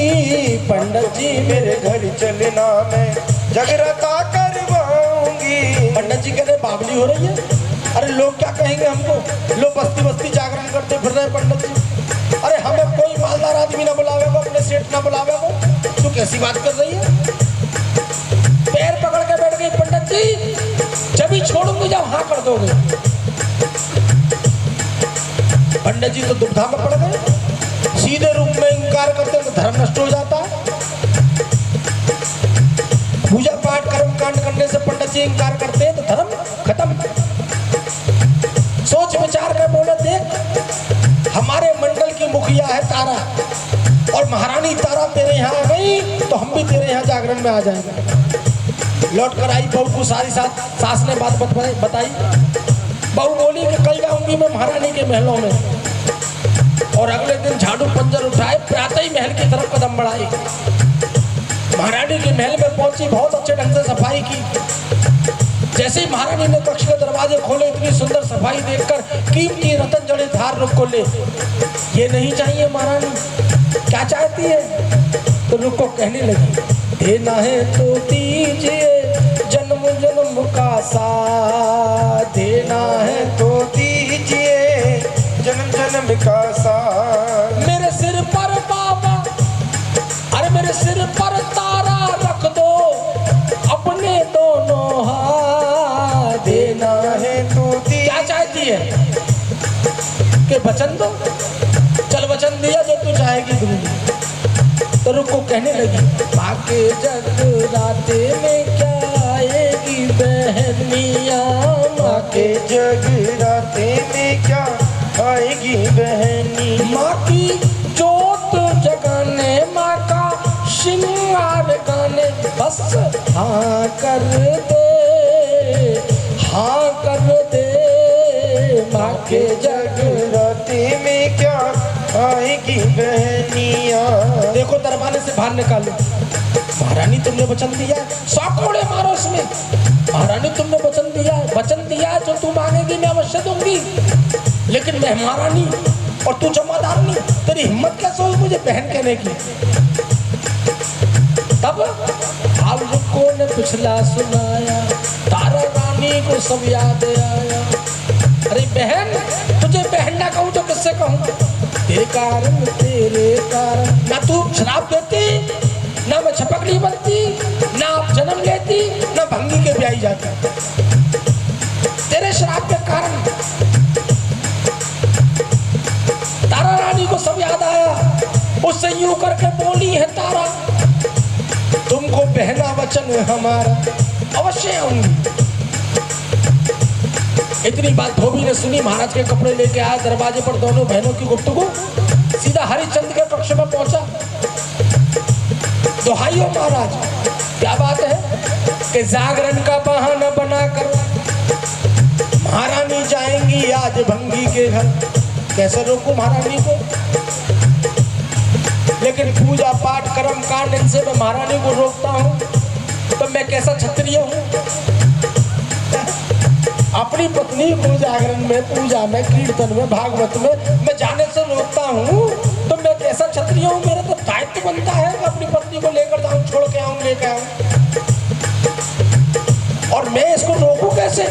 पंडित जी मेरे घर चलना, मैं जगराता करवाऊंगी। पंडित जी कह रहे बावली हो रही है। अरे लोग क्या कहेंगे हमको, लोग बस्ती बस्ती जागरण करते फिर रहे पंडित जी। अरे हमें कोई मालदार आदमी ना बुलावे को, अपने सेठ ना बुलावे को, तू कैसी बात कर रही है। पैर पकड़ के बैठ गई पंडित जी, जब ही छोड़ूंगी जब हाँ कर दोगे। पंडित जी तो दुविधा में पड़ गए। सीधे रूप में इंकार करते तो धर्म नष्ट हो जाता। पूजा पाठ कर्म कांड करने से पंडित जी इंकार करते हैं तो धर्म खत्म। सोच विचार कर बोले, देख हमारे मंडल की मुखिया है तारा, और महारानी तारा तेरे यहाँ आ गई तो हम भी तेरे यहाँ जागरण में आ जाएंगे। लौट कर आई बहू को सारी सास ने बात बताई। बहू बोली कि कल जाऊंगी मैं महारानी के महलों में। और अगले दिन झाड़ू पंजर उठाए, प्रातः ही महल की तरफ कदम बढ़ाई। महारानी के महल में पहुंची, बहुत अच्छे ढंग से सफाई की। जैसे ही महारानी ने कक्ष के दरवाजे खोले, इतनी सुंदर सफाई देखकर कीमती रतन जड़े धार रुक को ले। ये नहीं चाहिए महारानी, क्या चाहती है? तो रुक को कहने लगी, देना है तो दीजिए जन्म जन्म का साथ। देना है तो दीजिए जन्म जन्म का साथ। मेरे सिर पर बाबा, अरे मेरे सिर पर तारा रख दो, अपने दोनों हाथ। देना है तो क्या चाहती है कि वचन दो? चल वचन दिया, जो तू चाहेगी दूंगी। तो रुको कहने लगी, बाके जगराते में क्या आएगी बहनिया। माँ के जगराते में क्या आएगी बहनी। माँ की जोत जगाने, माँ का श्रृंगार गाने, बस हाँ कर दे, हाँ कर दे। माँ के जगराते में क्या आएगी बहनिया। देखो दरबारे से बाहर निकालो। महारानी तुमने वचन दिया, 100 कोड़े मारो उसमें। महारानी तुमने वचन दिया जो तू मांगेगी मैं अवश्य दूंगी। लेकिन मैं महारानी और तू जमादार नहीं, तेरी हिम्मत कैसे हुई मुझे बहन कहने की। तब आलुको ने पिछला सुनाया, तारा रानी को सब याद आया। अरे बहन, तुझे बहन ना कहूँ तो किससे कहूँ? तेरे कारण ना तू शराब देती, ना मैं छपकली बनती, ना आप जन्म लेती, ना भंगी के ब्याही जाती। तेरे शराब के कारण तारा रानी को सब याद आया। उससे यूं करके बोली है तारा, तुमको बहना वचन हमारा, अवश्य आऊंगी। इतनी बात धोबी ने सुनी, महाराज के कपड़े लेके आया, दरवाजे पर दोनों बहनों की गुफ्तगू। सीधा हरिश्चंद्र के कक्ष में पहुंचा। दोहाइयो महाराज, क्या बात है कि जागरण का बहाना बनाकर महारानी जाएंगी आज भंगी के घर। कैसे रोकूं महारानी को? लेकिन पूजा पाठ कर्म कांड इनसे मैं महारानी को रोकता हूं तो मैं कैसा क्षत्रिय हूं? अपनी पत्नी को जागरण में, पूजा में, कीर्तन में, भागवत में मैं जाने से रोकता हूँ तो मैं कैसा क्षत्रिय हूँ? मेरा तो दायित्व बनता है कि अपनी पत्नी को लेकर जाऊँ, छोड़ के आऊँ, लेकर आऊँ। और मैं इसको रोकूं कैसे?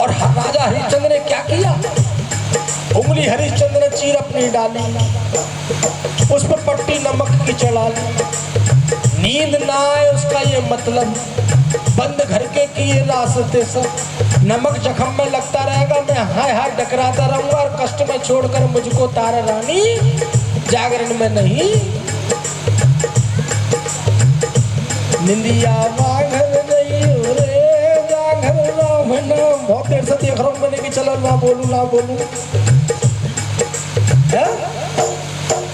और राजा हरिश्चंद्र ने क्या किया? उंगली हरिश्चंद्र ने चीर अपनी डाली, उस पर पट्टी नमक की चढ़ा ली। नींद ना आए उसका ये मतलब, बंद घर के किए रास्ते सब। नमक जख्म में लगता रहेगा, मैं हाय हाय डकराता रहूंगा और कष्ट में छोड़कर मुझको तारा रानी जागरण में नहीं। निंदिया वाघर नहीं रे जागर राम नाम। बहुत देर से देख रहा हूँ मैंने कि चलो ना बोलूं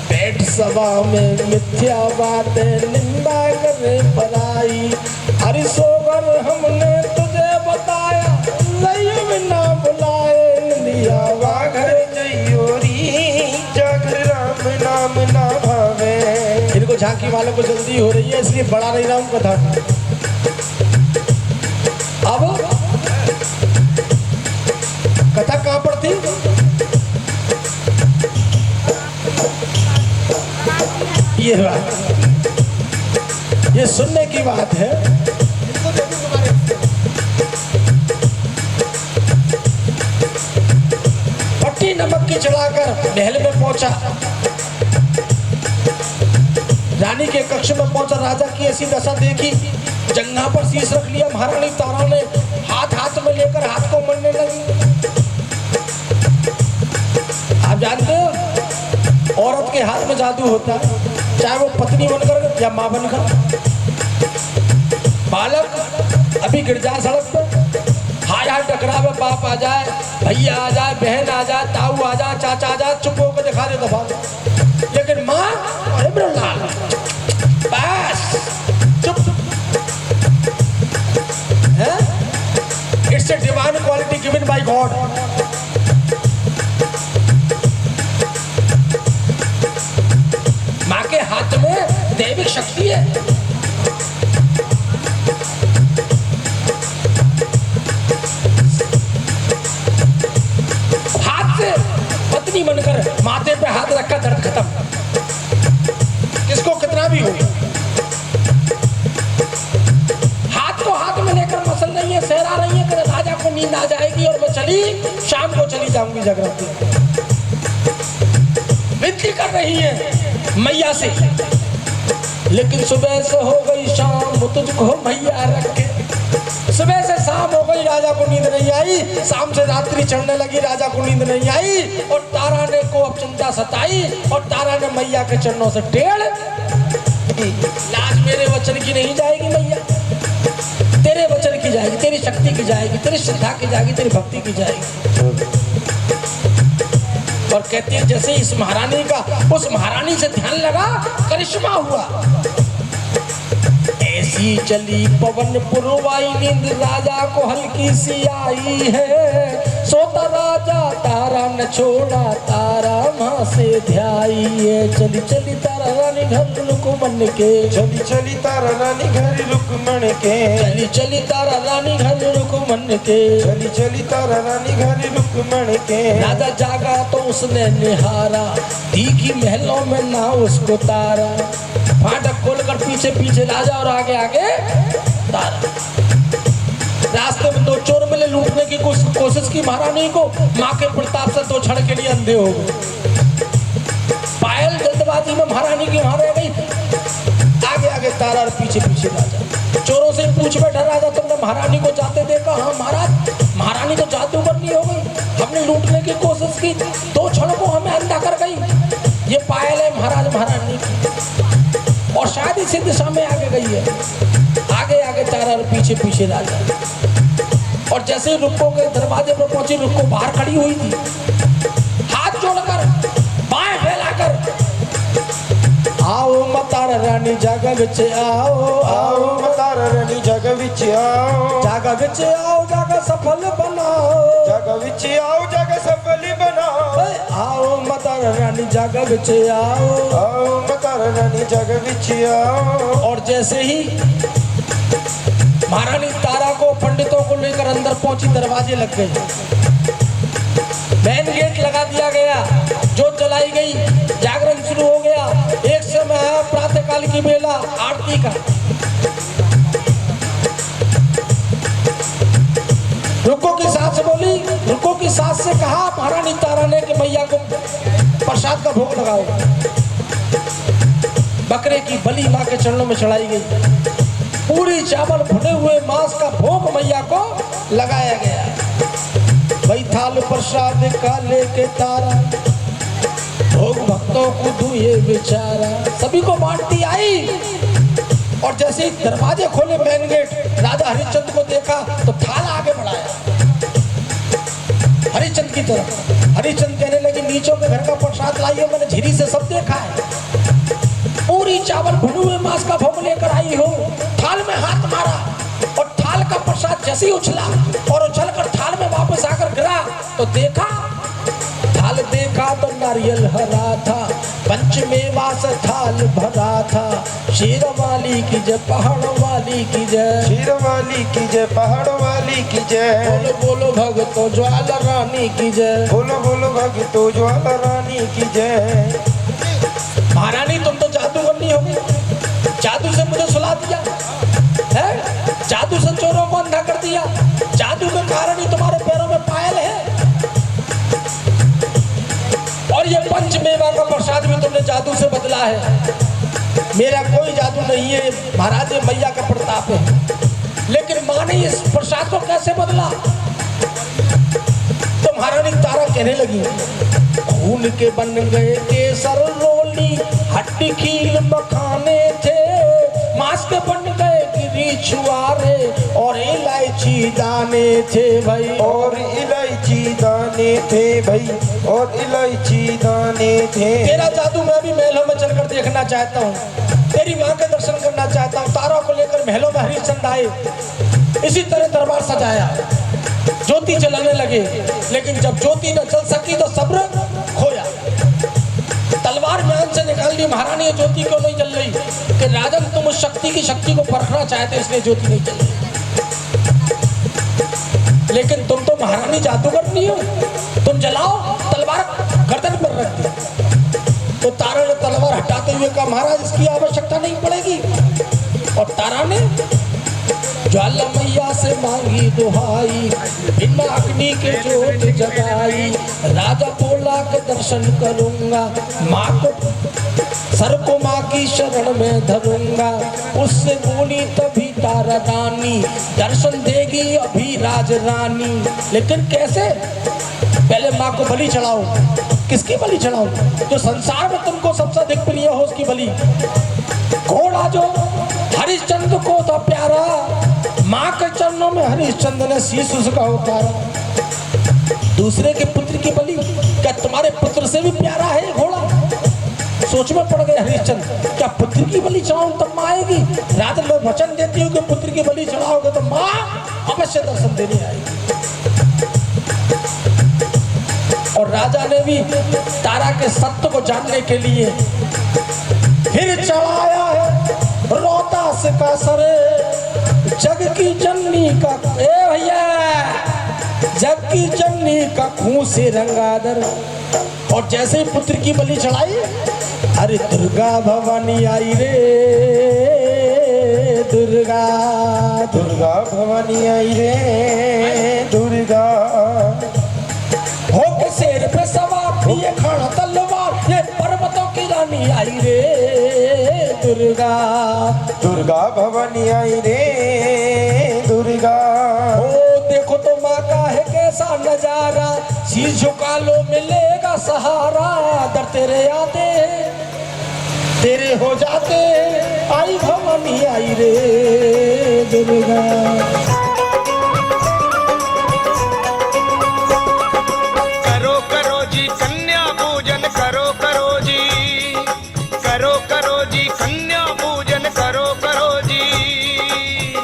बैठ सभा में मिथ्या बातें निंदा करे पराई। अरे सोगर हमने तुझे बताया नहीं बिना बुलाए निंदिया वाघर जागर राम नाम ना भावे। इनको झांकी वालों को जल्दी हो रही है इसलिए बड़ा नहीं रहा हूं कथा। अब कथा कहां पर थी? ये बात, ये सुनने की बात है। पट्टी नमक की चढ़ाकर महल में पहुंचा। रानी के कक्ष में पहुंचा। राजा की ऐसी दशा देखी, जंघा पर शीश रख लिया। महारानी तारा ने हाथ में लेकर हाथ को मलने लगी। आप जानते हो औरत के हाथ में जादू होता है, चाहे वो पत्नी बनकर या मां बनकर। बालक अभी गिर जाए सड़क पर, हाय टकरावे, बाप आ जाए, भैया आ जाए, बहन आ जाए, ताऊ आ जाए, चाचा आ जाए, चुप होकर दिखा दे दफा। लेकिन माँ बस चुप है। It's a divine quality given by God. माँ के हाथ में दैविक शक्ति है। हाथ से पत्नी बनकर माथे पे हाथ रखा, दर्द खत्म। किसको कितना भी हो, हाथ को हाथ में लेकर मसल रही है, सहरा रही है कि राजा को नींद आ जाएगी और मैं चली शाम को चली जाऊंगी जागृति। विनती कर रही है मैया से, लेकिन सुबह से हो गई शाम, तुझको मैया रखे। सुबह से शाम हो गई, राजा को नींद नहीं आई। शाम से रात्रि चढ़ने लगी, राजा को नींद नहीं आई। और तारा ने को अब चिंता सताई और तारा ने मैया के चरणों से टेढ़, लाज मेरे वचन की नहीं जाएगी मैया, तेरे वचन की जाएगी, तेरी शक्ति की जाएगी, तेरी श्रद्धा की जाएगी, तेरी भक्ति की जाएगी। और कहती है जैसे इस महारानी का उस महारानी से ध्यान लगा, करिश्मा हुआ। ऐसी चली पवन पुरवाई, नींद राजा को हल्की सी आई है। सोता राजा तारा न छोड़ा, तारा माँ से ध्याई है। चली चली तारा रानी घर रुकमन के, चली चली तारा रानी घर रुकमन के, चली चली तारा रानी घर रुकमन के, चली चली तारा रानी घर रुकमन के। राजा जागा तो उसने निहारा, दीघी महलों में ना उसको तारा। फाटक खोलकर पीछे पीछे राजा और आगे आगे तारा। रास्ते में दो चोर मिले, लूटने की कोशिश की महारानी को। माँ के प्रताप से दो क्षण के लिए अंधे हो गए। पायल जल्दबाजी में महारानी की वहां रह गई, आगे आगे तारा और पीछे पीछे राजा। चोरों से पूछ बैठा राजा, तुमने महारानी को जाते देखा? हाँ महाराज, महारानी तो जादूगरनी हो गई, हमने लूटने की कोशिश की, दो क्षण को हमें अंधा कर गई। ये पायल है महाराज महारानी की, और शायद इसी दिशा में आगे गई है। आगे आगे तारा और पीछे पीछे राजा। और जैसे रुक्को के दरवाजे पर पहुंची, रुक्को बाहर खड़ी हुई थी, हाथ जोड़कर बाएं फैलाकर, आओ मतारा रानी जागा बिच आओ, आओ मतारा रानी जागा बिच आओ, जागा बिच आओ, जागा सफल बनाओ, जागा बिच आओ, जागा सफल बनाओ। आओ मतारा रानी जागा बिच आओ, आओ मतारा रानी जागा बिच आओ। और जैसे ही महारानी तारा को पंडितों को लेकर अंदर पहुंची, दरवाजे लग गए, मेन गेट लगा दिया गया, जोत जलाई गई, जागरण शुरू हो गया। एक समय है प्रातः काल की बेला, आरती का। रुको की सास से बोली, रुको की सास से कहा महारानी तारा ने कि मैया को प्रसाद का भोग लगाओ। बकरे की बलि माँ के चरणों में चढ़ाई गई। पूरी चावल भुने हुए मांस का भोग मैया को लगाया गया। वही थाल प्रसाद का लेके तारा, भोग भक्तों को दुए बेचारा, सभी को बांटती आई। और जैसे ही दरवाजे खोले मेन गेट, राजा हरिश्चंद्र को देखा तो थाल आगे बढ़ाया हरिश्चंद्र की तरफ। हरिश्चंद्र कहने लगे नीचों के घर का प्रसाद लाइए, मैंने झिरी से सब देखा है। पूरी चावल भुने हुए मांस का भोग लेकर आई हो। थाल में हाथ मारा और थाल का प्रसाद जैसे ही उछला और उछलकर थाल में वापस आकर गिरा तो देखा, थाल देखा तो नारियल हरा था, पंचमेवा से थाल भरा था। शेर वाली की जय, पहाड़ वाली की जय, शेर वाली की जय, पहाड़ वाली की जय। बोलो बोलो भगतो ज्वाला रानी की जय, बोलो बोलो भगतो ज्वाला रानी की जय। महारानी तुम तो जादू करनी होगी, जादू से मुझे सुला दिया है, जादू से चोरों को अंधा कर दिया, जादू के कारण ही तुम्हारे पैरों में पायल है, और ये पंचमेवा का प्रसाद भी तुमने जादू से बदला है। मेरा कोई जादू नहीं है महाराज, ये मैया का प्रताप है। लेकिन माँ ने इस प्रसाद को कैसे बदला? तो महारानी तारा कहने लगी, खून के बन गए केसर रोली, हड्डी खील मखाने थे, मांस के बन गए गिरी छुआरे, और इलायची दाने थे भाई, और इलायची दाने थे भाई, और इलायची दाने थे। तेरा जादू मैं भी महलों में चलकर देखना चाहता हूँ, तेरी माँ के दर्शन करना चाहता हूँ। तारों को लेकर महलों में हरिश्चंद्र आए, इसी तरह दरबार सजाया, ज्योति जलाने लगे। लेकिन जब ज्योति न जल सकी तो सब्र खोया, तलवार म्यान से निकाल दी। महारानी ये ज्योति क्यों नहीं जल रही? कि राजन तुम उस शक्ति की शक्ति को परखना चाहते इसलिए ज्योति नहीं जल रही। लेकिन तुम तो महारानी जादूगर नहीं हो, तुम जलाओ, तलवार गर्दन पर रख दी। तो तारा ने तलवार हटाते हुए कहा, महाराज इसकी आवश्यकता नहीं पड़ेगी। और तारा ने ज्वाला मैया से मांगी दुहाई, बिना अग्नि के जोत जगाई। राजा बोला के दर्शन करूंगा, माँ को सर को माँ की शरण में धरूंगा। उससे बोली तभी तारा रानी, दर्शन देगी अभी राज रानी। लेकिन कैसे? पहले माँ को बलि चढ़ाओ। किसकी बलि चढ़ाओ? जो संसार में तुमको सबसे अधिक प्रिय हो उसकी बलि। घोड़ा जो हरिश्चंद्र को था प्यारा, माँ के चरणों में हरिश्चंद्र ने शीश उसका उतारा। दूसरे के पुत्र की बलि, क्या तुम्हारे पुत्र से भी प्यारा है घोड़ा? सोच में पड़ गए हरिश्चंद्र, क्या पुत्र की बलि चढ़ाऊं तब माँ आएगी? राजा मैं वचन देती हूँ कि पुत्र की बलि चढ़ाओगे तो माँ अवश्य दर्शन देने आएगी। और राजा ने भी तारा के सत्य को जानने के लिए फिर चढ़ाया है रोहतास का सरे, जग की जननी का, ए भैया, जग की जननी का खून से रंगादर। और जैसे ही पुत्र की बलि चढ़ाई, अरे दुर्गा भवानी आई रे, दुर्गा दुर्गा भवानी आई रे, दुर्गा। हो के शेर पे सवार, ये खाना तलवार, ये पर्वतों की रानी आई रे, दुर्गा। दुर्गा भवानी आई रे, दुर्गा। ओ देखो तो माँ का है कैसा नजारा, शीश झुका लो मिलेगा सहारा। दर तेरे आते तेरे हो जाते, आई भवानी आई रे, दुर्गा। करो करो जी कन्या पूजन, करो करो जी, करो करो जी कन्या पूजन, करो करो जी,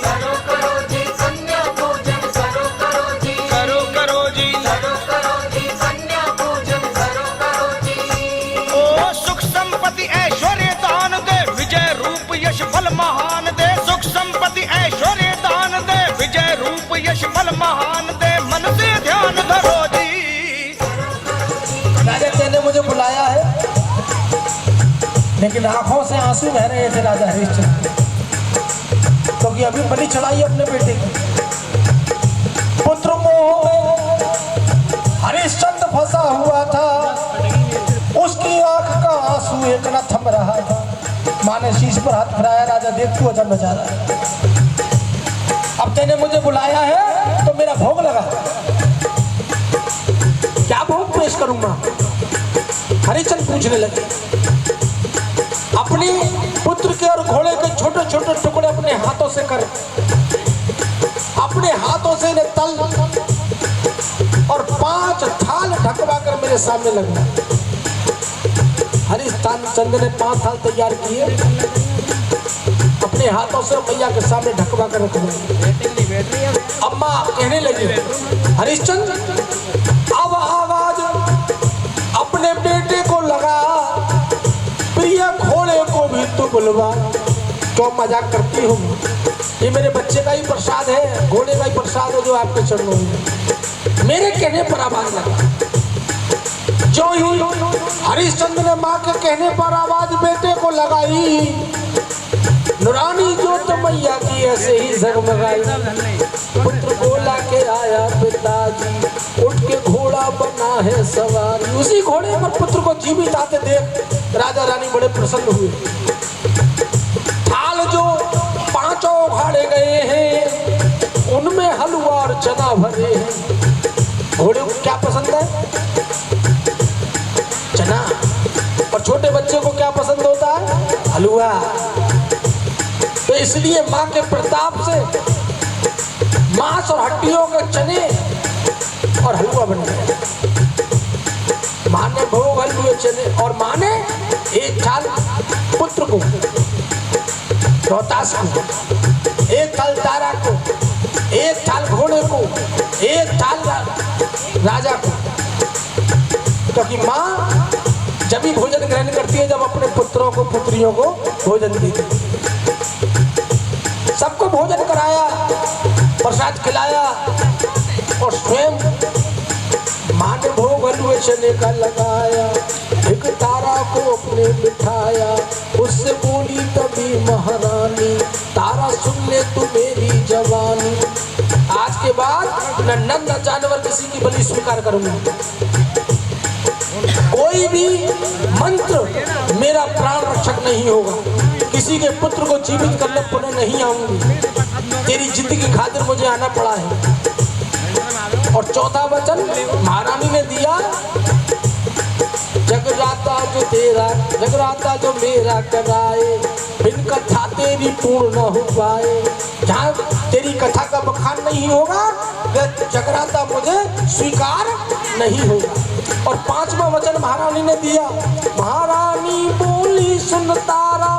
करो करो जी कन्या पूजन, करो करो जी, करो करो जी, करो करो जी कन्या पूजन, करो करो जी। ओ सुख संपत्ति ऐश्वर्य दान दे, विजय रूप यश फल महान दे। सुख संपत्ति ऐश्वर्य दान दे, विजय रूप यश फल महान दे। मन से ध्यान धरो जी। राजा ने मुझे बुलाया है, लेकिन आंखों से आंसू बह रहे थे राजा हरिश्चंद्र, क्योंकि अभी बलि चढ़ाई अपने बेटे की। पुत्र मोह में हरिश्चंद्र फंसा हुआ था, उसकी आंख का आंसू एक न थम रहा था। माँ ने शीश पर हाथ फिराया, राजा देख तू अजब नजारा है। अब तेने मुझे बुलाया है तो मेरा भोग लगा, क्या भोग पेश करूंगा? हरिश्चंद्र पूछने लगे। अपनी पुत्र के और घोड़े के छोटे छोटे टुकड़े अपने हाथों से कर, अपने हाथों से इन्हें तल और 5 थाल ढकवा कर मेरे सामने लगा। हरिश्चंद्र ने 5 थाल तैयार किए, अपने हाथों से मैया के सामने ढकवा कर रखवाए। अम्मा कहने लगी, हरिश्चंद्र अब आवाज अपने बेटे को लगा, प्रिय घोड़े को भी तू बुलवा। क्यों मजाक करती हूँ? ये मेरे बच्चे का ही प्रसाद है, घोड़े का ही प्रसाद है जो आपके चरणों में। मेरे कहने पर आवाज लगा। जो ही हरिश्चंद्र ने माँ के कहने पर आवाज बेटे को लगाई, नूरानी ज्योत मैया की ऐसे ही जगमगाई। पुत्र बोला के आया पिताजी, उठ के घोड़ा बना है सवारी। उसी घोड़े पर पुत्र को जीवित आते देख राजा रानी बड़े प्रसन्न हुए। थाल जो 5 उखाड़े गए हैं, उनमें हलवा और चना भरे हैं। घोड़े को क्या पसंद है? चना। और छोटे बच्चे को क्या पसंद होता है? हलवा। तो इसलिए माँ के प्रताप से मांस और हड्डियों के चने और हलवा बन गया। माँ ने भोग हलवे चने और माँ ने एक थाल पुत्र को, रोहतास को, एक थाल तारा को, एक थाल घोड़े को, एक थाल राजा को। क्योंकि माँ जब भी भोजन ग्रहण करती है, जब अपने पुत्रों को पुत्रियों को भोजन देती है। सबको भोजन कराया, प्रसाद खिलाया और स्वयं माँ ने भोग हलवे चने का लगाया। एक तारा को अपने बिठाया, उससे बोली तभी महारानी, तारा सुन ले तू मेरी जवानी। आज के बाद न नर न जानवर किसी की बलि स्वीकार करूंगा। कोई भी मंत्र मेरा प्राण रक्षक नहीं होगा। किसी के पुत्र को जीवित करने पुनः नहीं आऊंगी। तेरी जिद की खातिर मुझे आना पड़ा है। और चौथा वचन महारानी ने दिया, जगराता जो तेरा, जगराता जो मेरा कराए, बिन कथा तेरी पूर्ण न हो पाए। जहाँ तेरी कथा का बखान नहीं होगा, वह जगराता मुझे स्वीकार नहीं होगा। और 5वां वचन महारानी ने दिया, महारानी बोली सुन तारा,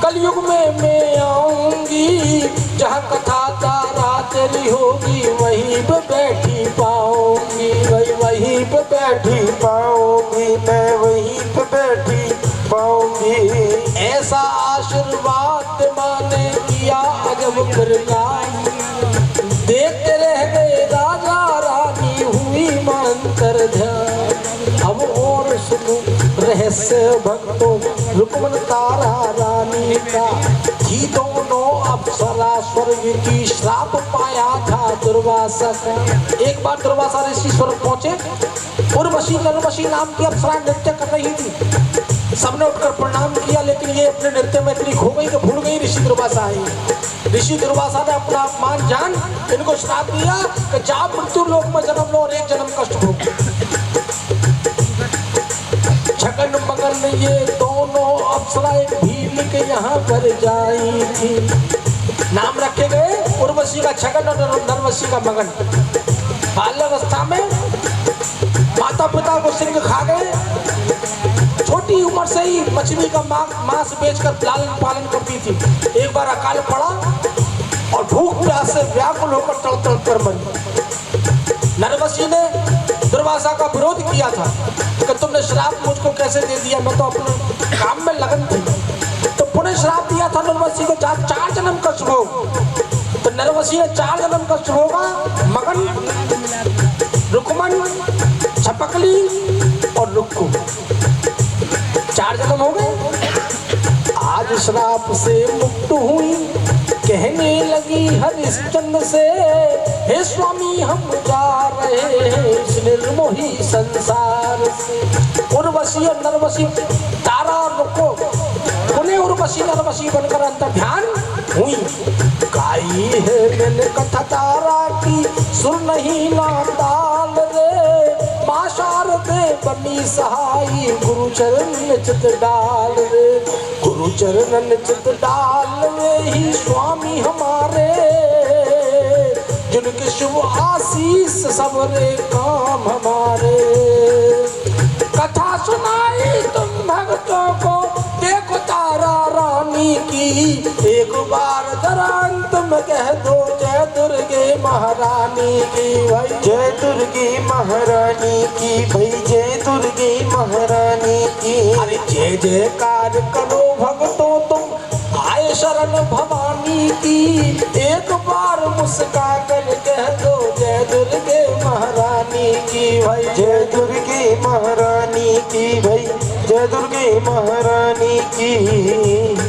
कलयुग में मैं आऊंगी, जहाँ कथा तारा तेरी होगी, वहीं पे बैठी पाऊंगी, वहीं पे बैठी पाऊंगी, मैं वहीं पे बैठी पाऊंगी। ऐसा आशीर्वाद माने किया अजब प्रकार, देखते रह गए राजा रानी, हुई मंत्र ध्यान। अब और सुनो रहस्य भक्तों, रुक्मन तारा रानी का, थी दोनों अप्सरा स्वर्ग की, श्राप पाया था दुर्वासा का। एक बार दुर्वासा ऋषि स्वर्ग पहुंचे, उर्वशी नरवशी नाम की अप्सरा नृत्य कर रही थी। सबने उठकर प्रणाम किया, लेकिन ये अपने नृत्य में इतनी खो गई कि भूल गई ऋषि दुर्वासा आई। ऋषि दुर्वासा ने अपना अपमान जान इनको श्राप दिया कि जा मृत्यु लोक में जन्म लो और एक जन्म कष्ट भोगो। छगन मगन ये दोनों अप्सरा एक भील के यहाँ पर जाई थी। नाम रखे गए उर्वशी का छगन और नरवशी का मगन। बाल्यावस्था में माता पिता को सिंह खा गए। छोटी उम्र से ही मछली का मांस बेचकर लालन पालन करती थी। एक बार अकाल पड़ा और भूख प्यास से व्याकुल होकर तड़प कर मरी। नरवशी ने दुर्वासा का विरोध किया था कि तुमने श्राप मुझको कैसे दे दिया, मैं तो अपने काम में लगन थी। तो पुनः श्राप दिया था नरवशी को, 4 जन्म कष्ट भोग। तो नरवशी ने 4 जन्म कष्ट भोगा। मगन, रुक्मन, छपकली और रुक्कू, 4 जन्म हो गए। आज श्राप से मुक्त हुई, कहने लगी हरिश्चंद्र से, हे स्वामी हम जा रहे हैं इस निर्मोही संसार से। उर्वशी और नरवशी, तारा और रुक्को, उन्हें उर्वशी नरवशी बनकर अंतर ध्यान हुई। गाई है मैंने कथा तारा की, सुन नहीं ना ताल रे, माशा द्वार दे बनी सहाई, गुरु चरण चित डाल रे, गुरु चरण चित डाल वे ही स्वामी हमारे, जिनके शुभ आशीष सबरे काम हमारे। कथा सुनाई तुम भक्तों को, देखो तारा रानी की, एक बार जरा अंत में कह दो जय दुर्गे महारानी की भाई, जय दुर्गे महारानी की भाई, जय दुर्गे महारानी की। अरे जय जयकार करो भक्तों तुम, आए शरण भवानी की, एक बार मुस्का कर कह दो जय दुर्गे महारानी की भाई, जय दुर्गे महारानी की भाई, जय दुर्गे महारानी की।